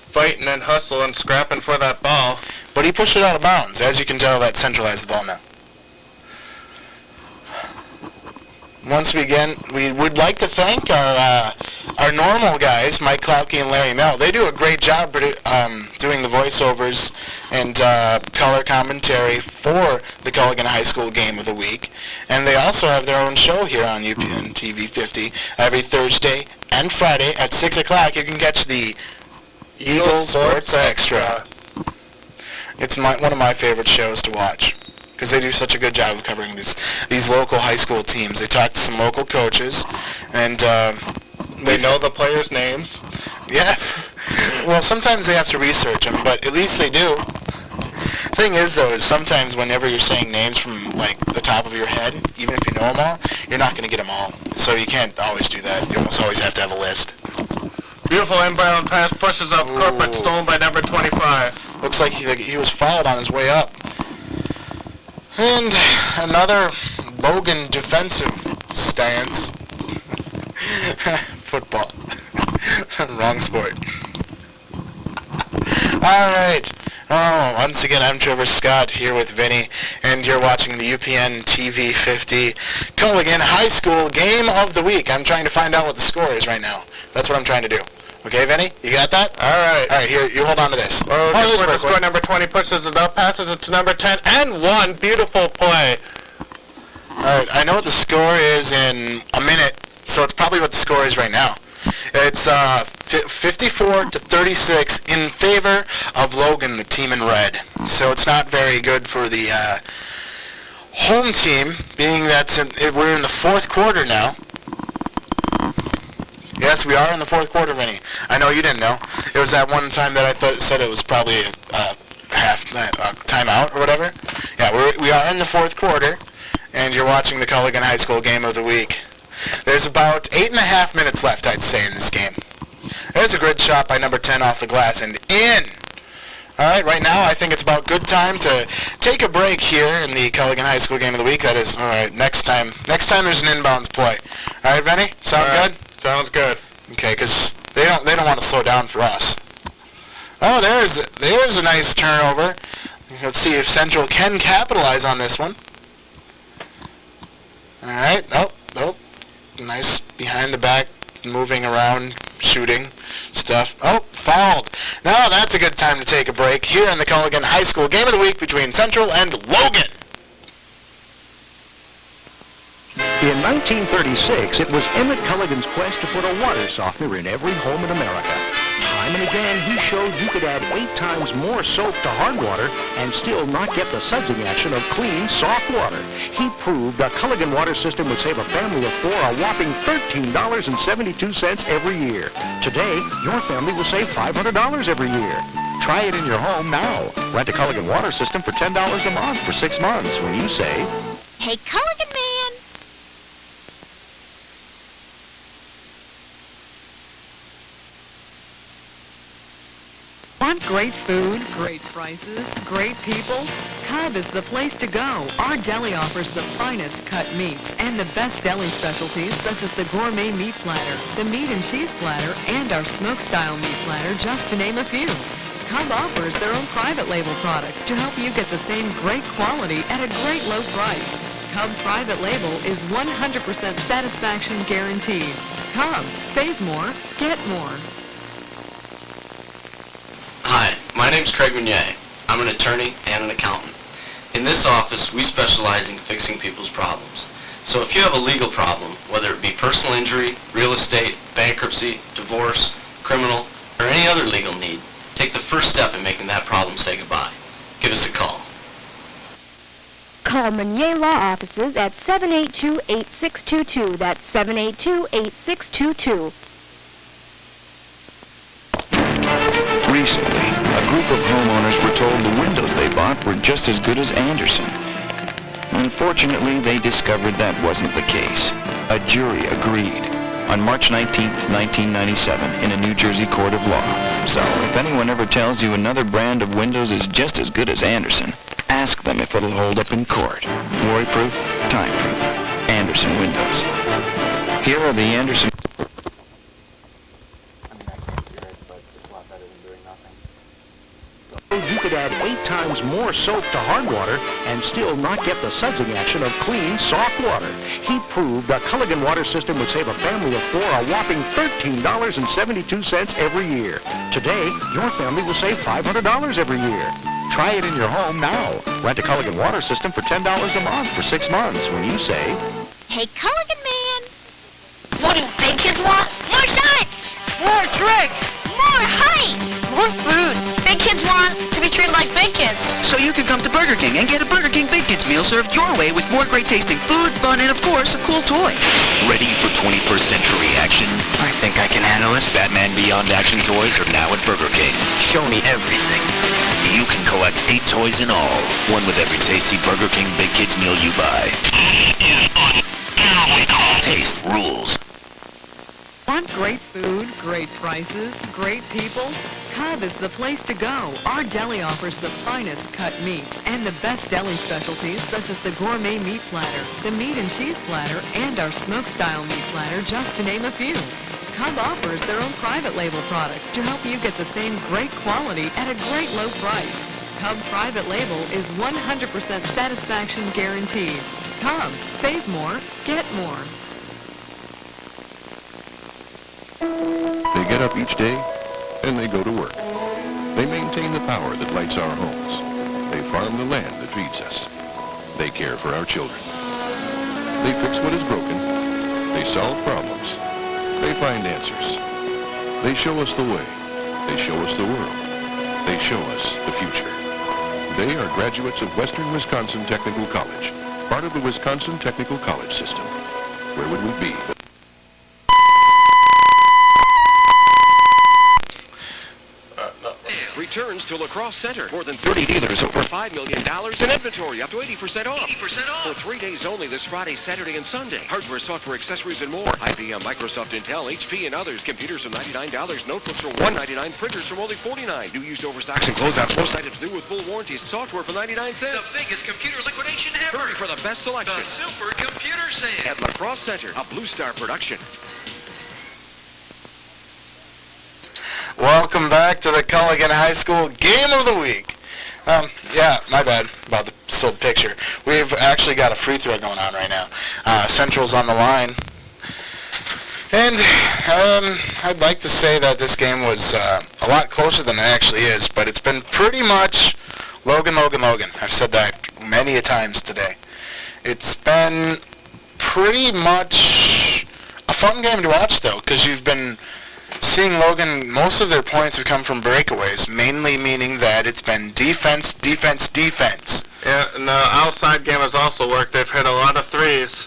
Fighting and hustle and scrapping for that ball. But he pushed it out of bounds. As you can tell, that Central has the ball now. Once again, we would like to thank our normal guys, Mike Klauke and Larry Mell. They do a great job doing the voiceovers and color commentary for the Culligan High School Game of the Week. And they also have their own show here on UPN TV 50 every Thursday and Friday at 6 o'clock. You can catch the Eagle Sports Extra. It's one of my favorite shows to watch, because they do such a good job of covering these local high school teams. They talk to some local coaches, and they know the players' names. Yeah. Well, sometimes they have to research them, but at least they do. Thing is, though, is sometimes whenever you're saying names from like the top of your head, even if you know them all, you're not going to get them all. So you can't always do that. You almost always have to have a list. Beautiful inbound pass, pushes up Corporate, stolen by number 25. Looks like he was fouled on his way up. And another Logan defensive stance. Football. Wrong sport. Alright. Once again, I'm Trevor Scott here with Vinny, and you're watching the UPN TV 50 Culligan High School Game of the Week. I'm trying to find out what the score is right now. That's what I'm trying to do. Okay, Vinny? You got that? Alright. Alright, here, you hold on to this. The score, number 20 pushes it up, passes it to number 10, and one beautiful play. Alright, I know what the score is in a minute, so it's probably what the score is right now. It's 54-36 in favor of Logan, the team in red. So it's not very good for the home team, being that we're in the fourth quarter now. Yes, we are in the fourth quarter, Vinny. I know you didn't know. It was that one time that I said it was probably a timeout or whatever. Yeah, we are in the fourth quarter, and you're watching the Culligan High School Game of the Week. There's about 8.5 minutes left, I'd say, in this game. There's a good shot by number 10 off the glass and in. All right, right now I think it's about good time to take a break here in the Culligan High School Game of the Week. That is, all right, next time there's an inbounds play. All right, Vinny, sound good? Sounds good. Okay, because they don't want to slow down for us. Oh, there's a nice turnover. Let's see if Central can capitalize on this one. All right, nope. Nice behind the back, moving around, shooting stuff. Oh, fouled. Now that's a good time to take a break here in the Culligan High School Game of the Week between Central and Logan. In 1936, it was Emmett Culligan's quest to put a water softener in every home in America. Time and again, he showed you could add 8 times more soap to hard water and still not get the sudsing action of clean, soft water. He proved a Culligan water system would save a family of 4 a whopping $13.72 every year. Today, your family will save $500 every year. Try it in your home now. Rent a Culligan water system for $10 a month for 6 months when you say, Hey, Culligan man! Want great food, great prices, great people? Cub is the place to go. Our deli offers the finest cut meats and the best deli specialties such as the gourmet meat platter, the meat and cheese platter, and our smoke-style meat platter, just to name a few. Cub offers their own private label products to help you get the same great quality at a great low price. Cub private label is 100% satisfaction guaranteed. Cub, save more, get more. Hi, my name's Craig Meunier. I'm an attorney and an accountant. In this office, we specialize in fixing people's problems. So if you have a legal problem, whether it be personal injury, real estate, bankruptcy, divorce, criminal, or any other legal need, take the first step in making that problem say goodbye. Give us a call. Call Meunier Law Offices at 782-8622. That's 782-8622. Recently, a group of homeowners were told the windows they bought were just as good as Andersen. Unfortunately, they discovered that wasn't the case. A jury agreed on March 19, 1997, in a New Jersey court of law. So, if anyone ever tells you another brand of windows is just as good as Andersen, ask them if it'll hold up in court. Worry-proof, time-proof. Andersen Windows. Here are the Andersen... You could add 8 times more soap to hard water and still not get the sudsing action of clean, soft water. He proved the Culligan water system would save a family of 4 a whopping $13.72 every year. Today, your family will save $500 every year. Try it in your home now. Rent a Culligan water system for $10 a month for 6 months when you say, Hey, Culligan man! What do big kids want? More shots! More tricks! More height! More food! Big kids want to be treated like big kids. So you can come to Burger King and get a Burger King Big Kids meal served your way with more great tasting food, fun, and of course, a cool toy. Ready for 21st century action? I think I can handle it. Batman Beyond action toys are now at Burger King. Show me everything. You can collect 8 toys in all, one with every tasty Burger King Big Kids meal you buy. Taste rules. Want great food, great prices, great people? Cub is the place to go. Our deli offers the finest cut meats and the best deli specialties such as the gourmet meat platter, the meat and cheese platter, and our smoke-style meat platter, just to name a few. Cub offers their own private label products to help you get the same great quality at a great low price. Cub private label is 100% satisfaction guaranteed. Cub, save more, get more. They get up each day, and they go to work. They maintain the power that lights our homes. They farm the land that feeds us. They care for our children. They fix what is broken. They solve problems. They find answers. They show us the way. They show us the world. They show us the future. They are graduates of Western Wisconsin Technical College, part of the Wisconsin Technical College system. Where would we be? Returns to La Crosse Center. More than 30 dealers, over $5 million in inventory, up to 80% off. 80% off. For 3 days only this Friday, Saturday, and Sunday. Hardware, software, accessories, and more. IBM, Microsoft, Intel, HP, and others. Computers from $99. Notebooks for $199. Printers from only $49. New used overstocks and closeouts. Most items new with full warranties. Software for 99 cents. The biggest computer liquidation ever. Hurry for the best selection. The Super Computer Sale. At La Crosse Center, a Blue Star production. Welcome back to the Culligan High School Game of the Week. Yeah, my bad about the still picture. We've actually got a free throw going on right now. Central's on the line. And I'd like to say that this game was a lot closer than it actually is, but it's been pretty much Logan. I've said that many a times today. It's been pretty much a fun game to watch, though, because you've been seeing Logan, most of their points have come from breakaways, mainly meaning that it's been defense. Yeah, and the outside game has also worked. They've hit a lot of threes.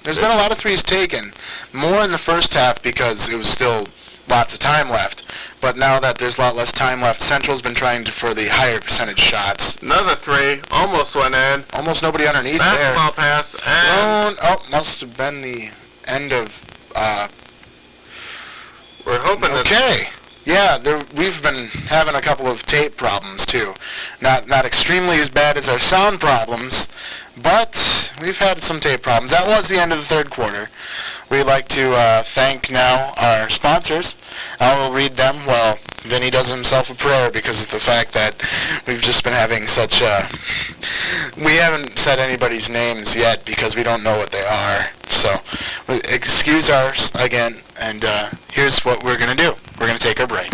There's been a lot of threes taken. More in the first half because it was still lots of time left. But now that there's a lot less time left, Central's been trying for the higher percentage shots. Another three. Almost went in. Almost nobody underneath Basketball there. pass. And Must have been the end of... we're hoping Okay. Yeah, we've been having a couple of tape problems, too. Not extremely as bad as our sound problems, but we've had some tape problems. That was the end of the third quarter. We'd like to thank now our sponsors. I will read them. Well, Vinny does himself a prayer because of the fact that we've just been having such we haven't said anybody's names yet because we don't know what they are. So excuse ours again, and here's what we're going to do. We're going to take our break.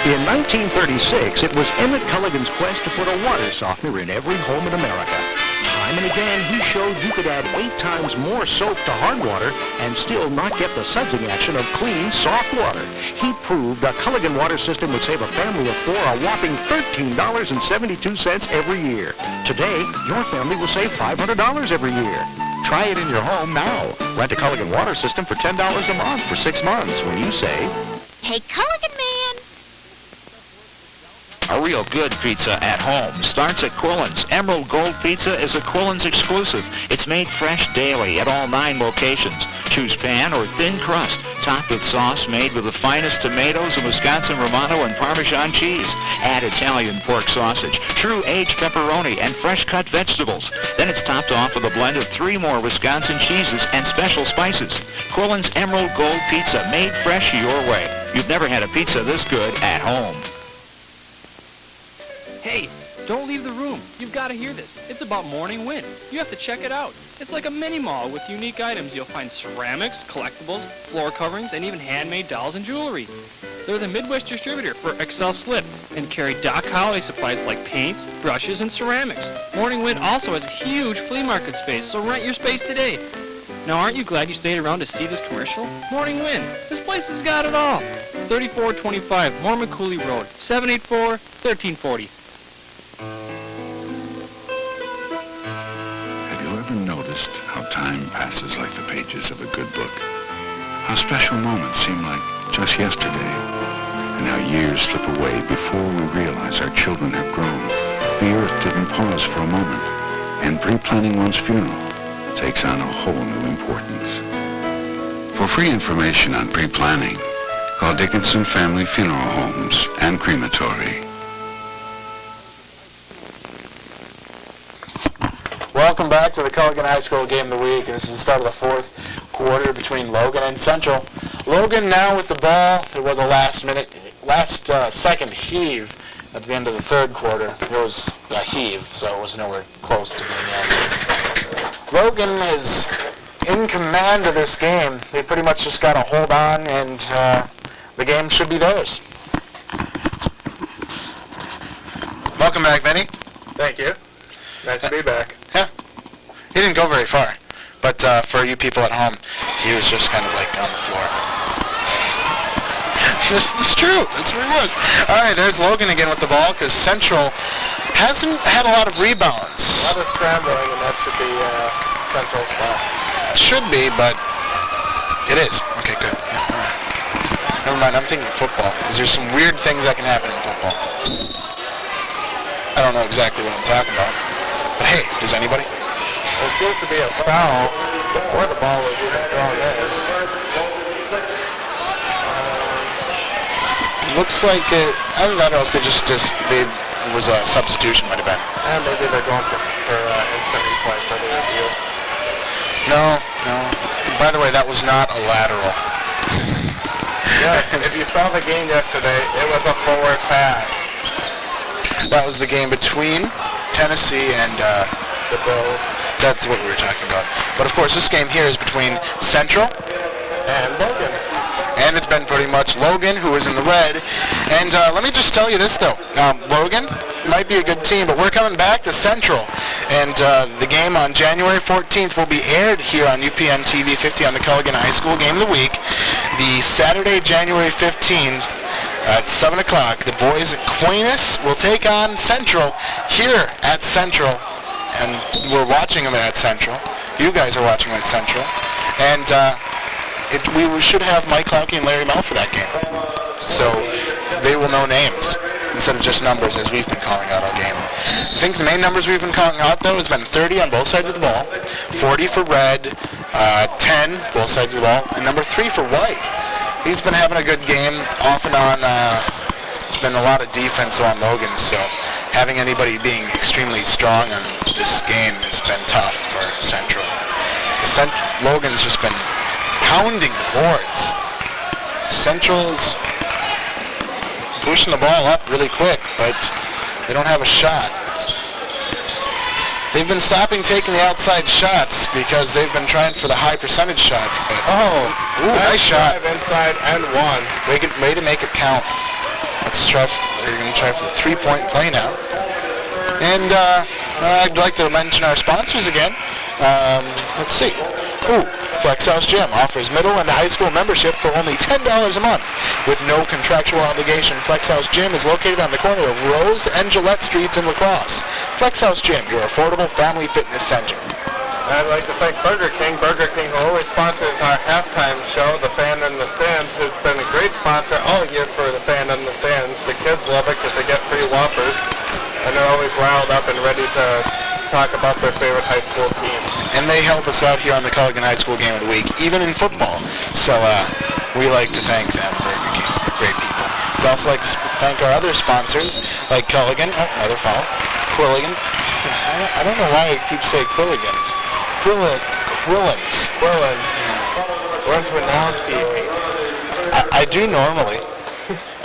In 1936, it was Emmett Culligan's quest to put a water softener in every home in America. Time and again, he showed you could add 8 times more soap to hard water and still not get the sudsing action of clean, soft water. He proved a Culligan water system would save a family of 4 a whopping $13.72 every year. Today, your family will save $500 every year. Try it in your home now. Rent a Culligan water system for $10 a month for 6 months when you say, Hey, Culligan man! A real good pizza at home starts at Quillen's. Emerald Gold Pizza is a Quillen's exclusive. It's made fresh daily at all 9 locations. Choose pan or thin crust. Topped with sauce made with the finest tomatoes and Wisconsin Romano and Parmesan cheese. Add Italian pork sausage, true aged pepperoni, and fresh cut vegetables. Then it's topped off with a blend of 3 more Wisconsin cheeses and special spices. Quillen's Emerald Gold Pizza, made fresh your way. You've never had a pizza this good at home. Hey, don't leave the room. You've got to hear this. It's about Morning Wind. You have to check it out. It's like a mini mall with unique items. You'll find ceramics, collectibles, floor coverings, and even handmade dolls and jewelry. They're the Midwest distributor for Excel Slip and carry Doc Holiday supplies like paints, brushes, and ceramics. Morning Wind also has a huge flea market space, so rent your space today. Now, aren't you glad you stayed around to see this commercial? Morning Wind. This place has got it all. 3425 Mormon Cooley Road, 784-1340. Have you ever noticed how time passes like the pages of a good book? How special moments seem like just yesterday, and how years slip away before we realize our children have grown. The earth didn't pause for a moment, and pre-planning one's funeral takes on a whole new importance. For free information on pre-planning, call Dickinson Family Funeral Homes and Crematory. Welcome back to the Culligan High School Game of the Week, and this is the start of the 4th quarter between Logan and Central. Logan now with the ball. There was a last second heave at the end of the 3rd quarter. There was a heave, so it was nowhere close to being out. Logan is in command of this game. They pretty much just got to hold on, and the game should be theirs. Welcome back, Vinny. Thank you. Nice to be back. Yeah. He didn't go very far, but for you people at home, he was just kind of like on the floor. It's true. That's where he was. All right, there's Logan again with the ball because Central hasn't had a lot of rebounds. A lot of scrambling, and that should be Central's ball. Should be, but it is. Okay, good. Yeah, all right. Never mind, I'm thinking football because there's some weird things that can happen in football. I don't know exactly what I'm talking about. But hey, does anybody? There seems to be a foul before the ball was even thrown in. Looks like it, either that or else it was a substitution, might have been. And maybe they're going for instant replay for the review. No. By the way, that was not a lateral. Yes, if you saw the game yesterday, it was a forward pass. That was the game between Tennessee and the Bills. That's what we were talking about. But of course, this game here is between Central and Logan. And it's been pretty much Logan who is in the red. And let me just tell you this, though. Logan might be a good team, but we're coming back to Central. And the game on January 14th will be aired here on UPN TV 50 on the Culligan High School Game of the Week. The Saturday, January 15th, at 7 o'clock, the boys at Aquinas will take on Central here at Central. And we're watching them at Central. You guys are watching them at Central. And we should have Mike Klauke and Larry Mel for that game. So they will know names instead of just numbers as we've been calling out all game. I think the main numbers we've been calling out, though, has been 30 on both sides of the ball, 40 for red, 10 both sides of the ball, and number 3 for white. He's been having a good game off and on. There's been a lot of defense on Logan, so having anybody being extremely strong on this game has been tough for Central. Logan's just been pounding the boards. Central's pushing the ball up really quick, but they don't have a shot. They've been stopping taking the outside shots because they've been trying for the high percentage shots. But nice shot. Inside and one. Way to make it count. Let's try. They're going to try for the three-point play now. And I'd like to mention our sponsors again. Let's see. Flex House Gym offers middle and high school membership for only $10 a month with no contractual obligation. Flex House Gym is located on the corner of Rose and Gillette Streets in La Crosse. Flex House Gym, your affordable family fitness center. I'd like to thank Burger King. Burger King always sponsors our halftime show, The Fan in the Stands, who's been a great sponsor all year for The Fan in the Stands. The kids love it because they get free Whoppers, and they're always riled up and ready to talk about their favorite high school team. And they help us out here on the Culligan High School Game of the Week, even in football. So we like to thank them, Burger King. Great people. We'd also like to thank our other sponsors, like Culligan. Oh, another foul. Quilligan. I don't know why I keep saying Quilligans. Quillins. Learn to announce you. I do normally.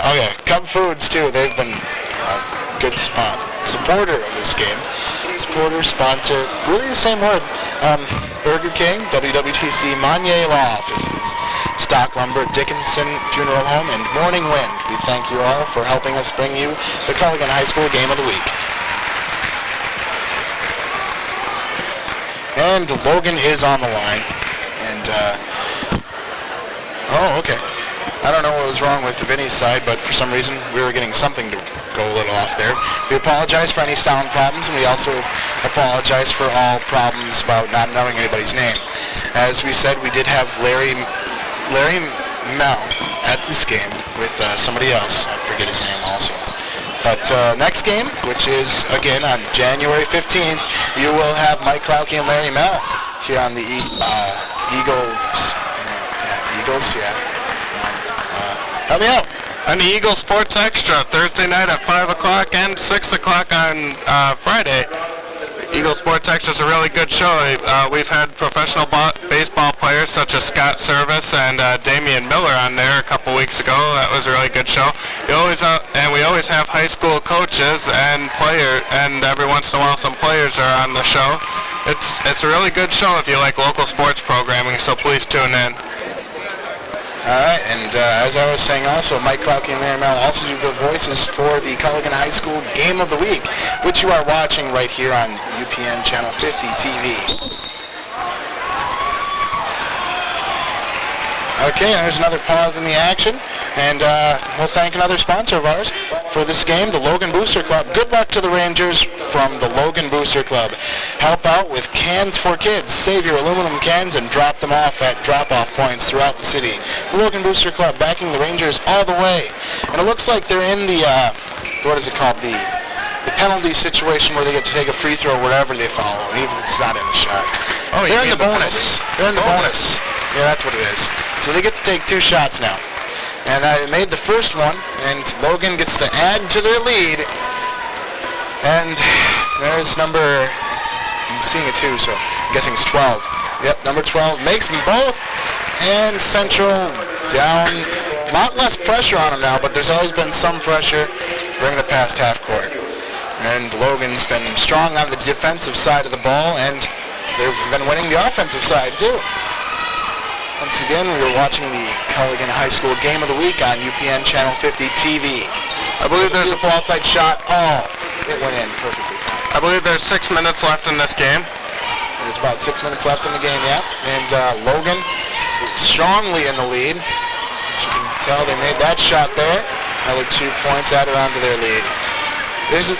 Okay, Cub Foods too. They've been a good supporter of this game. Supporter, sponsor, really the same word. Burger King, WWTC, Monnier Law Offices, Stock Lumber, Dickinson Funeral Home, and Morning Wind. We thank you all for helping us bring you the Culligan High School Game of the Week. And Logan is on the line. And, okay. I don't know what was wrong with Vinny's side, but for some reason we were getting something to go a little off there. We apologize for any sound problems, and we also apologize for all problems about not knowing anybody's name. As we said, we did have Larry Mel at this game with somebody else. I forget his name also. But next game, which is, again, on January 15th, you will have Mike Klauke and Larry Mel here on the Eagles. Help me out. On the Eagle Sports Extra, Thursday night at 5 o'clock and 6 o'clock on Friday. Eagle Sports Extra is a really good show. We've had professional baseball players such as Scott Service and Damian Miller on there a couple weeks ago. That was a really good show. We always have high school coaches and every once in a while some players are on the show. It's a really good show if you like local sports programming, so please tune in. All right, and as I was saying also, Mike Klauke and Larry Mel also do the voices for the Culligan High School Game of the Week, which you are watching right here on UPN Channel 50 TV. Okay, there's another pause in the action, and we'll thank another sponsor of ours for this game, the Logan Booster Club. Good luck to the Rangers from the Logan Booster Club. Help out with Cans for Kids. Save your aluminum cans and drop them off at drop-off points throughout the city. The Logan Booster Club backing the Rangers all the way. And it looks like they're in the, what is it called, the penalty situation where they get to take a free throw wherever they follow, even if it's not in the shot. They're in the bonus. They're in the bonus. Yeah, that's what it is. So they get to take 2 shots now. And I made the first one, and Logan gets to add to their lead. And there's number, I'm seeing a 2, so I'm guessing it's 12. Yep, number 12 makes them both. And Central down, a lot less pressure on them now, but there's always been some pressure bringing it past half court. And Logan's been strong on the defensive side of the ball, and they've been winning the offensive side too. Once again, we are watching the Culligan High School Game of the Week on UPN Channel 50 TV. I believe there's a outside shot. Oh, it went in perfectly fine. I believe there's 6 minutes left in this game. There's about 6 minutes left in the game, yeah. And Logan strongly in the lead. As you can tell, they made that shot there. Another 2 points added onto their lead.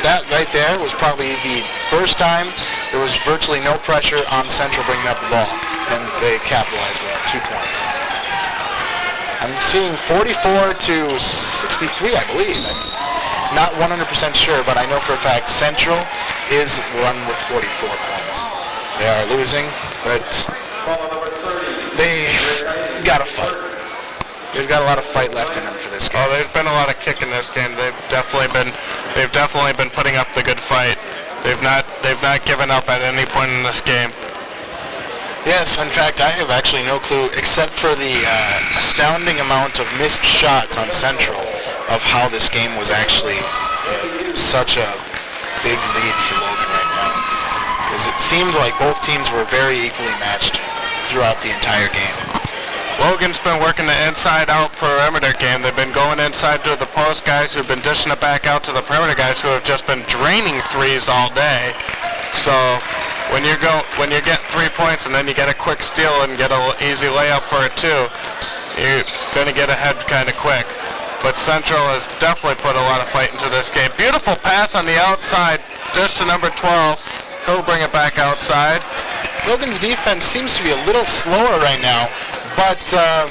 That right there was probably the first time there was virtually no pressure on Central bringing up the ball. And they capitalized with 2 points. I'm seeing 44 to 63, I believe. I'm not 100% sure, but I know for a fact Central is run with 44 points. They are losing, but they've got to fight. They've got a lot of fight left in them for this game. Oh, there's been a lot of kick in this game. They've definitely been putting up the good fight. They've not given up at any point in this game. Yes, in fact, I have actually no clue, except for the astounding amount of missed shots on Central, of how this game was actually such a big lead for Logan right now. Because it seemed like both teams were very equally matched throughout the entire game. Logan's been working the inside-out perimeter game. They've been going inside to the post guys who've been dishing it back out to the perimeter guys who have just been draining threes all day. So when you get 3 points and then you get a quick steal and get an easy layup for it too, you're going to get ahead kind of quick. But Central has definitely put a lot of fight into this game. Beautiful pass on the outside, just to number 12. He'll bring it back outside. Logan's defense seems to be a little slower right now, but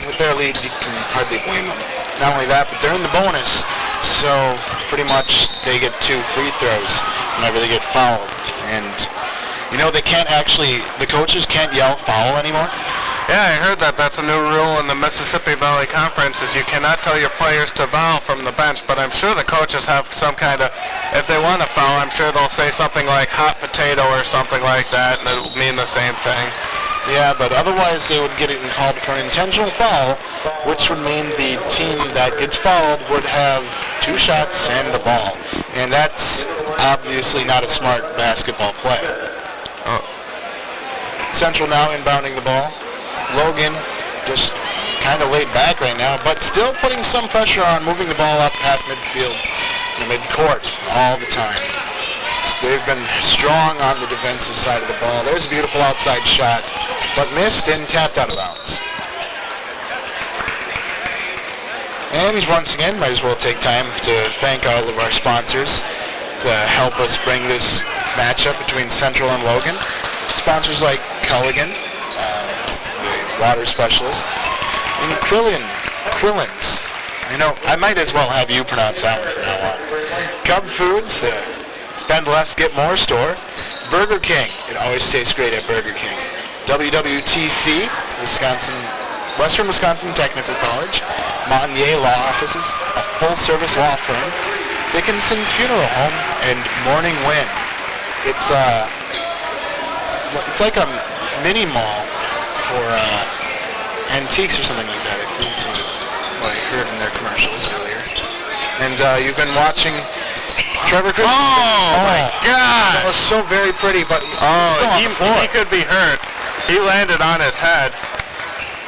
with their lead, you can hardly blame them. Not only that, but they're in the bonus, so pretty much they get 2 free throws whenever they get fouled. And, you know, the coaches can't yell foul anymore. Yeah, I heard that. That's a new rule in the Mississippi Valley Conference, is you cannot tell your players to foul from the bench, but I'm sure the coaches have some kind of, if they want to foul, I'm sure they'll say something like hot potato or something like that, and it'll mean the same thing. Yeah, but otherwise they would get it called for an intentional foul, which would mean the team that gets fouled would have 2 shots and the ball. And that's obviously not a smart basketball play. Central now inbounding the ball. Logan just kind of laid back right now, but still putting some pressure on, moving the ball up past midfield, midcourt all the time. They've been strong on the defensive side of the ball. There's a beautiful outside shot, but missed and tapped out of bounds. And once again, might as well take time to thank all of our sponsors to help us bring this matchup between Central and Logan. Sponsors like Culligan, the water specialist, and Krillins. I know, I might as well have you pronounce that one from now on. Cub Foods, the spend less, get more store. Burger King, it always tastes great at Burger King. WWTC, Western Wisconsin Technical College. Monnier Law Offices, a full-service law firm. Dickinson's Funeral Home, and Morning Wind. It's like a mini mall for antiques or something like that. It's what I heard in their commercials earlier. And you've been watching Trevor Christensen. Oh my God! That was so very pretty, but he could be hurt. He landed on his head.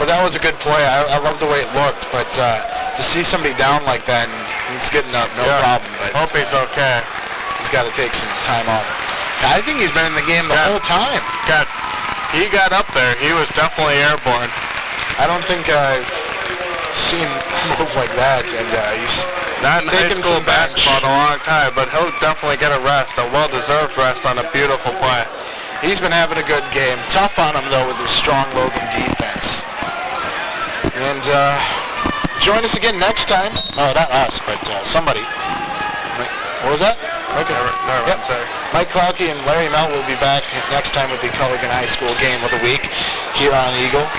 But that was a good play. I love the way it looked, but to see somebody down like that, and he's getting up, no problem. But hope he's okay. He's got to take some time off. I think he's been in the game the whole time. He got up there. He was definitely airborne. I don't think I've seen a move like that, and he's not in high school basketball in a long time, but he'll definitely get a rest, a well-deserved rest on a beautiful play. He's been having a good game. Tough on him, though, with his strong Logan defense. And join us again next time. Oh, not us, but somebody. What was that? Okay. Yep. Sorry. Mike Klauke and Larry Melt will be back next time with the Culligan High School Game of the Week here on Eagle.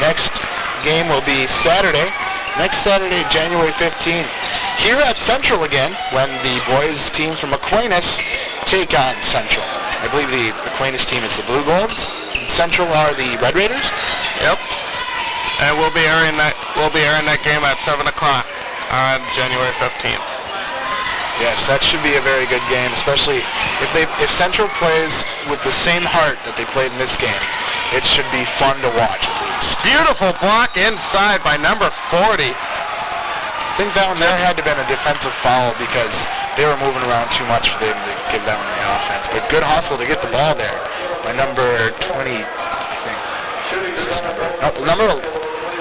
Next game will be Saturday. Next Saturday, January 15th. Here at Central again, when the boys team from Aquinas take on Central. I believe the Aquinas team is the Blue Golds, and Central are the Red Raiders. Yep. And we'll be airing that game at 7 o'clock on January 15th. Yes, that should be a very good game, especially if Central plays with the same heart that they played in this game. It should be fun to watch at least. Beautiful block inside by number 40. I think that one there had to have been a defensive foul because they were moving around too much for them to give that one the offense. But good hustle to get the ball there by number 20, I think. This is number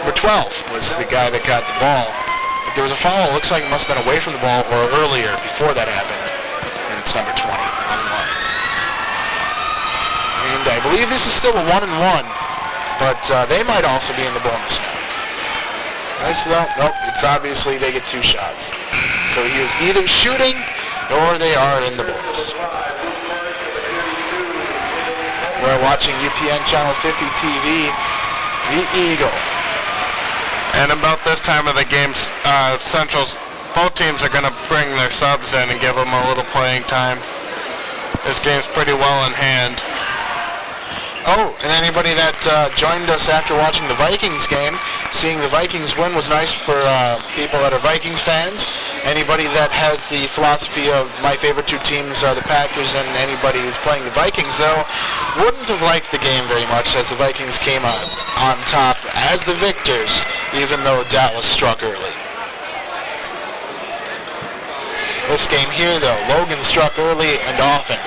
12 was the guy that got the ball. But there was a foul. It looks like it must have been away from the ball or earlier before that happened. And it's number 20 on the line. And I believe this is still a 1-1, but they might also be in the bonus now. Nope, it's obviously they get 2 shots. So he was either shooting or they are in the bonus. We're watching UPN Channel 50 TV, the Eagle. And about this time of the game, both teams are going to bring their subs in and give them a little playing time. This game's pretty well in hand. Oh, and anybody that joined us after watching the Vikings game, seeing the Vikings win was nice for people that are Vikings fans. Anybody that has the philosophy of my favorite two teams are the Packers, and anybody who's playing the Vikings, though, wouldn't have liked the game very much as the Vikings came on top as the victors, even though Dallas struck early. This game here, though, Logan struck early and often.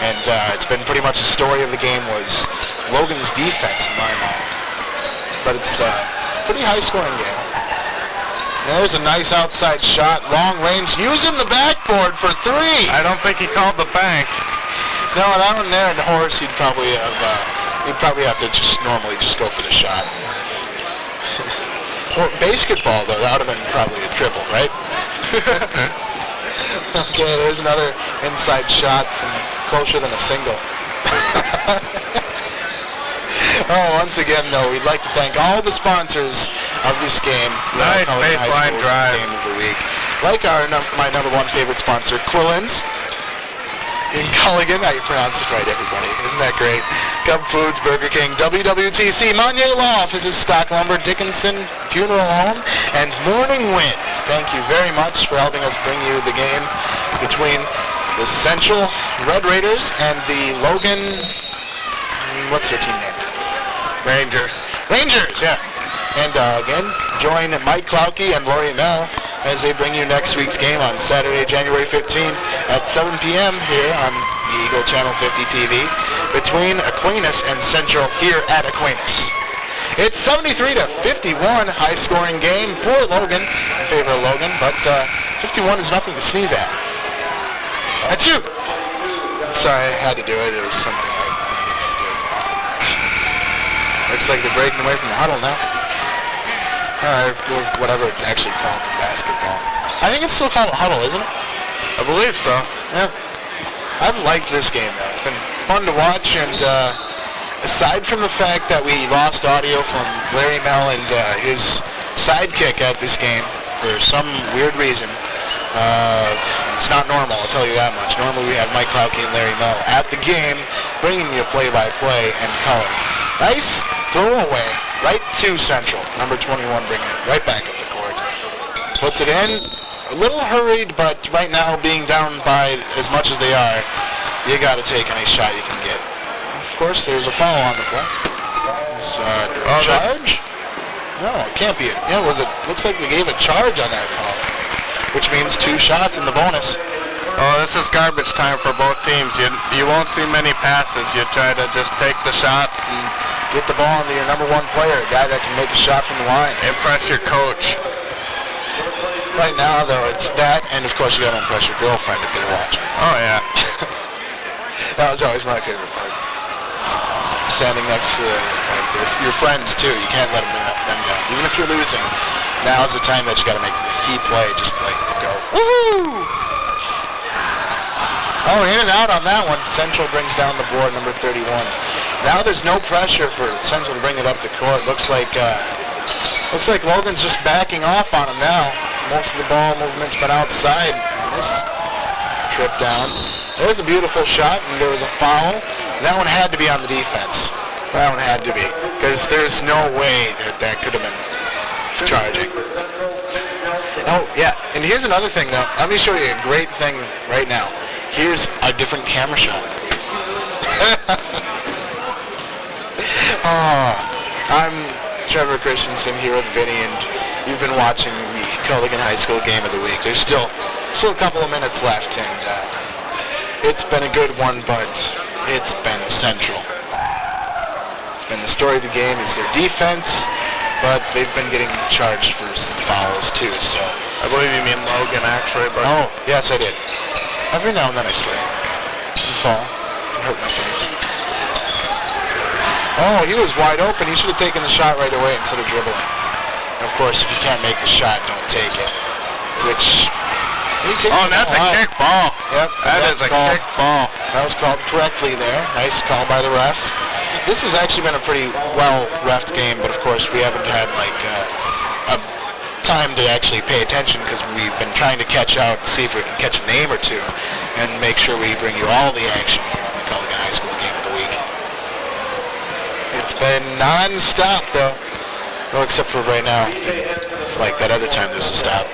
And it's been pretty much the story of the game was Logan's defense in my mind. But it's a pretty high-scoring game. There's a nice outside shot, long range, using the backboard for three. I don't think he called the bank. No, that one there in the horse, he'd probably have to normally just go for the shot. Well, basketball though, that would have been probably a triple, right? Okay, there's another inside shot from closer than a single. Oh, once again, though, we'd like to thank all the sponsors of this game. Nice baseline drive. Game of the week. Like my number one favorite sponsor, Quillen's. In Culligan, I pronounce it right, everybody. Isn't that great? Cub Foods, Burger King, WWTC, Monier Law Offices, Stock Lumber, Dickinson Funeral Home, and Morning Wind. Thank you very much for helping us bring you the game between the Central Red Raiders and the Logan, what's their team name? Rangers. Rangers, yeah. And again, join Mike Klauke and Lori Mel as they bring you next week's game on Saturday, January 15th at 7 p.m. here on the Eagle Channel 50 TV between Aquinas and Central here at Aquinas. It's 73-51, high-scoring game for Logan, in favor of Logan, but 51 is nothing to sneeze at. That's you. Sorry, I had to do it. It was something I looks like they're breaking away from the huddle now. Or whatever it's actually called in basketball. I think it's still called a huddle, isn't it? I believe so. Yeah. I've liked this game, though. It's been fun to watch, and aside from the fact that we lost audio from Larry Mel and his sidekick at this game for some weird reason, it's not normal, I'll tell you that much. Normally we have Mike Klauke and Larry Mel at the game, bringing you play-by-play and color. Nice throwaway right to Central. Number 21 bringing it right back up the court. Puts it in. A little hurried, but right now being down by as much as they are, you got to take any shot you can get. Of course, there's a foul on the play. Charge? No, it can't be. Yeah, looks like we gave a charge on that call, which means 2 shots in the bonus. Oh, this is garbage time for both teams. You won't see many passes. You try to just take the shots and get the ball into your number 1 player, a guy that can make a shot from the line. Impress your coach. Right now, though, it's that, and of course you got to impress your girlfriend if they're watching. Oh, yeah. That was always my favorite part. Standing next to your friends, too. You can't let them down. Even if you're losing, now's the time that you got to make the key play, just like go, woohoo! Oh, in and out on that one. Central brings down the board, number 31. Now there's no pressure for Central to bring it up the court. Looks like Logan's just backing off on him now. Most of the ball movement's been outside. This trip down. There's a beautiful shot, and there was a foul. That one had to be on the defense. That one had to be, because there's no way that could have been charging. Oh, yeah, and here's another thing, though. Let me show you a great thing right now. Here's a different camera shot. I'm Trevor Christensen here with Vinny, and you've been watching the Culligan High School Game of the Week. There's still a couple of minutes left, and it's been a good one, but it's been Central. It's been the story of the game is their defense, but they've been getting charged for some fouls too. So I believe you mean Logan, actually. But oh, yes, I did. Every now and then I slip and fall and hurt my face. Oh, he was wide open. He should have taken the shot right away instead of dribbling. And of course, if you can't make the shot, don't take it. Which... Oh, that's a kick ball. Yep. That is a kick ball. That was called correctly there. Nice call by the refs. This has actually been a pretty well-refed game, but of course we haven't had like a time to actually pay attention because we've been trying to catch out and see if we can catch a name or two and make sure we bring you all the action here on the Culligan High School Game of the Week. It's been non-stop, though. Well, except for right now. Like that other time there's a stop.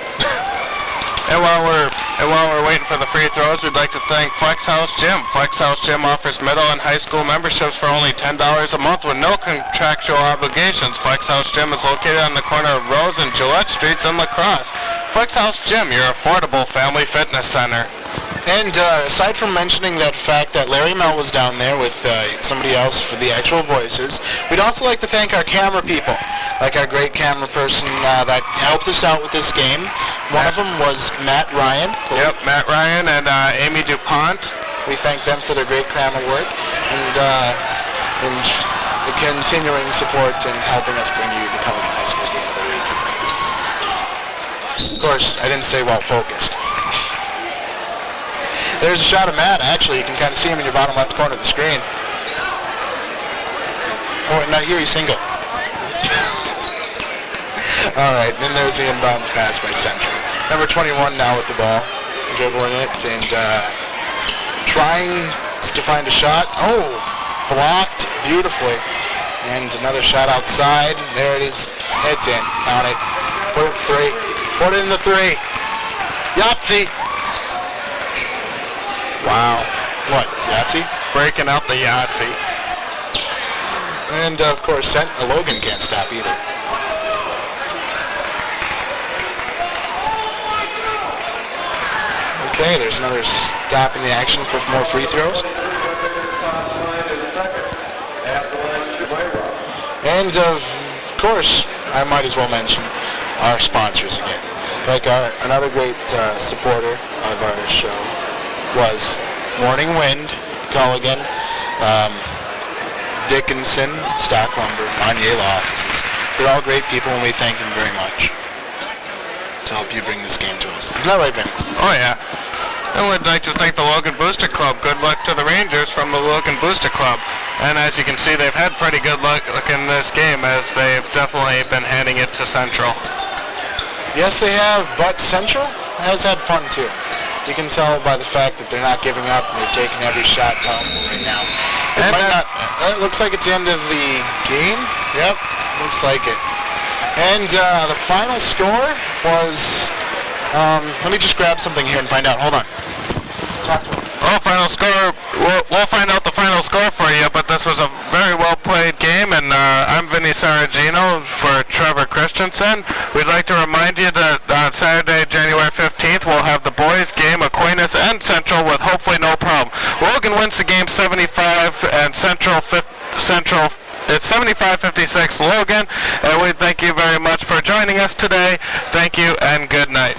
And while we're waiting for the free throws, we'd like to thank Flex House Gym. Flex House Gym offers middle and high school memberships for only $10 a month with no contractual obligations. Flex House Gym is located on the corner of Rose and Gillette Streets in La Crosse. Flex House Gym, your affordable family fitness center. And aside from mentioning that fact that Larry Mel was down there with somebody else for the actual voices, we'd also like to thank our camera people, like our great camera person that helped us out with this game. One of them was Matt Ryan. Yep, Matt Ryan and Amy DuPont. We thank them for their great camera work and the continuing support and helping us bring you the Pelican High School game of the week. Of course, I didn't say well focused. There's a shot of Matt, actually. You can kind of see him in your bottom left corner of the screen. Oh, now here he's single. All right, then there's the inbounds pass by Central. Number 21 now with the ball, dribbling it and trying to find a shot. Oh, blocked beautifully. And another shot outside. There it is. It's in. On it. Put it in three. Put it in the three. Yahtzee. Wow. What? Yahtzee? Breaking out the Yahtzee. And of course, Logan can't stop either. Okay, there's another stop in the action for more free throws. And of course, I might as well mention our sponsors again. Like another great supporter of our show was Morning Wind, Culligan, Dickinson, Stock Lumber, Monnier Law Offices. They're all great people and we thank them very much to help you bring this game to us. Isn't that right, Vinny? Oh yeah. And we'd like to thank the Logan Booster Club. Good luck to the Rangers from the Logan Booster Club. And as you can see, they've had pretty good luck in this game as they've definitely been handing it to Central. Yes, they have, but Central has had fun too. You can tell by the fact that they're not giving up and they're taking every shot possible right now. It looks like it's the end of the game. Yep, looks like it. And the final score was, let me just grab something here and find out. Hold on. Talk to me. Well, final score, we'll find out the final score for you, but this was a very well-played game, and I'm Vinny Saragino for Trevor Christensen. We'd like to remind you that on Saturday, January 15th, we'll have the boys' game, Aquinas and Central, with hopefully no problem. Logan wins the game 75, and Central, it's 75-56 Logan, and we thank you very much for joining us today. Thank you, and good night.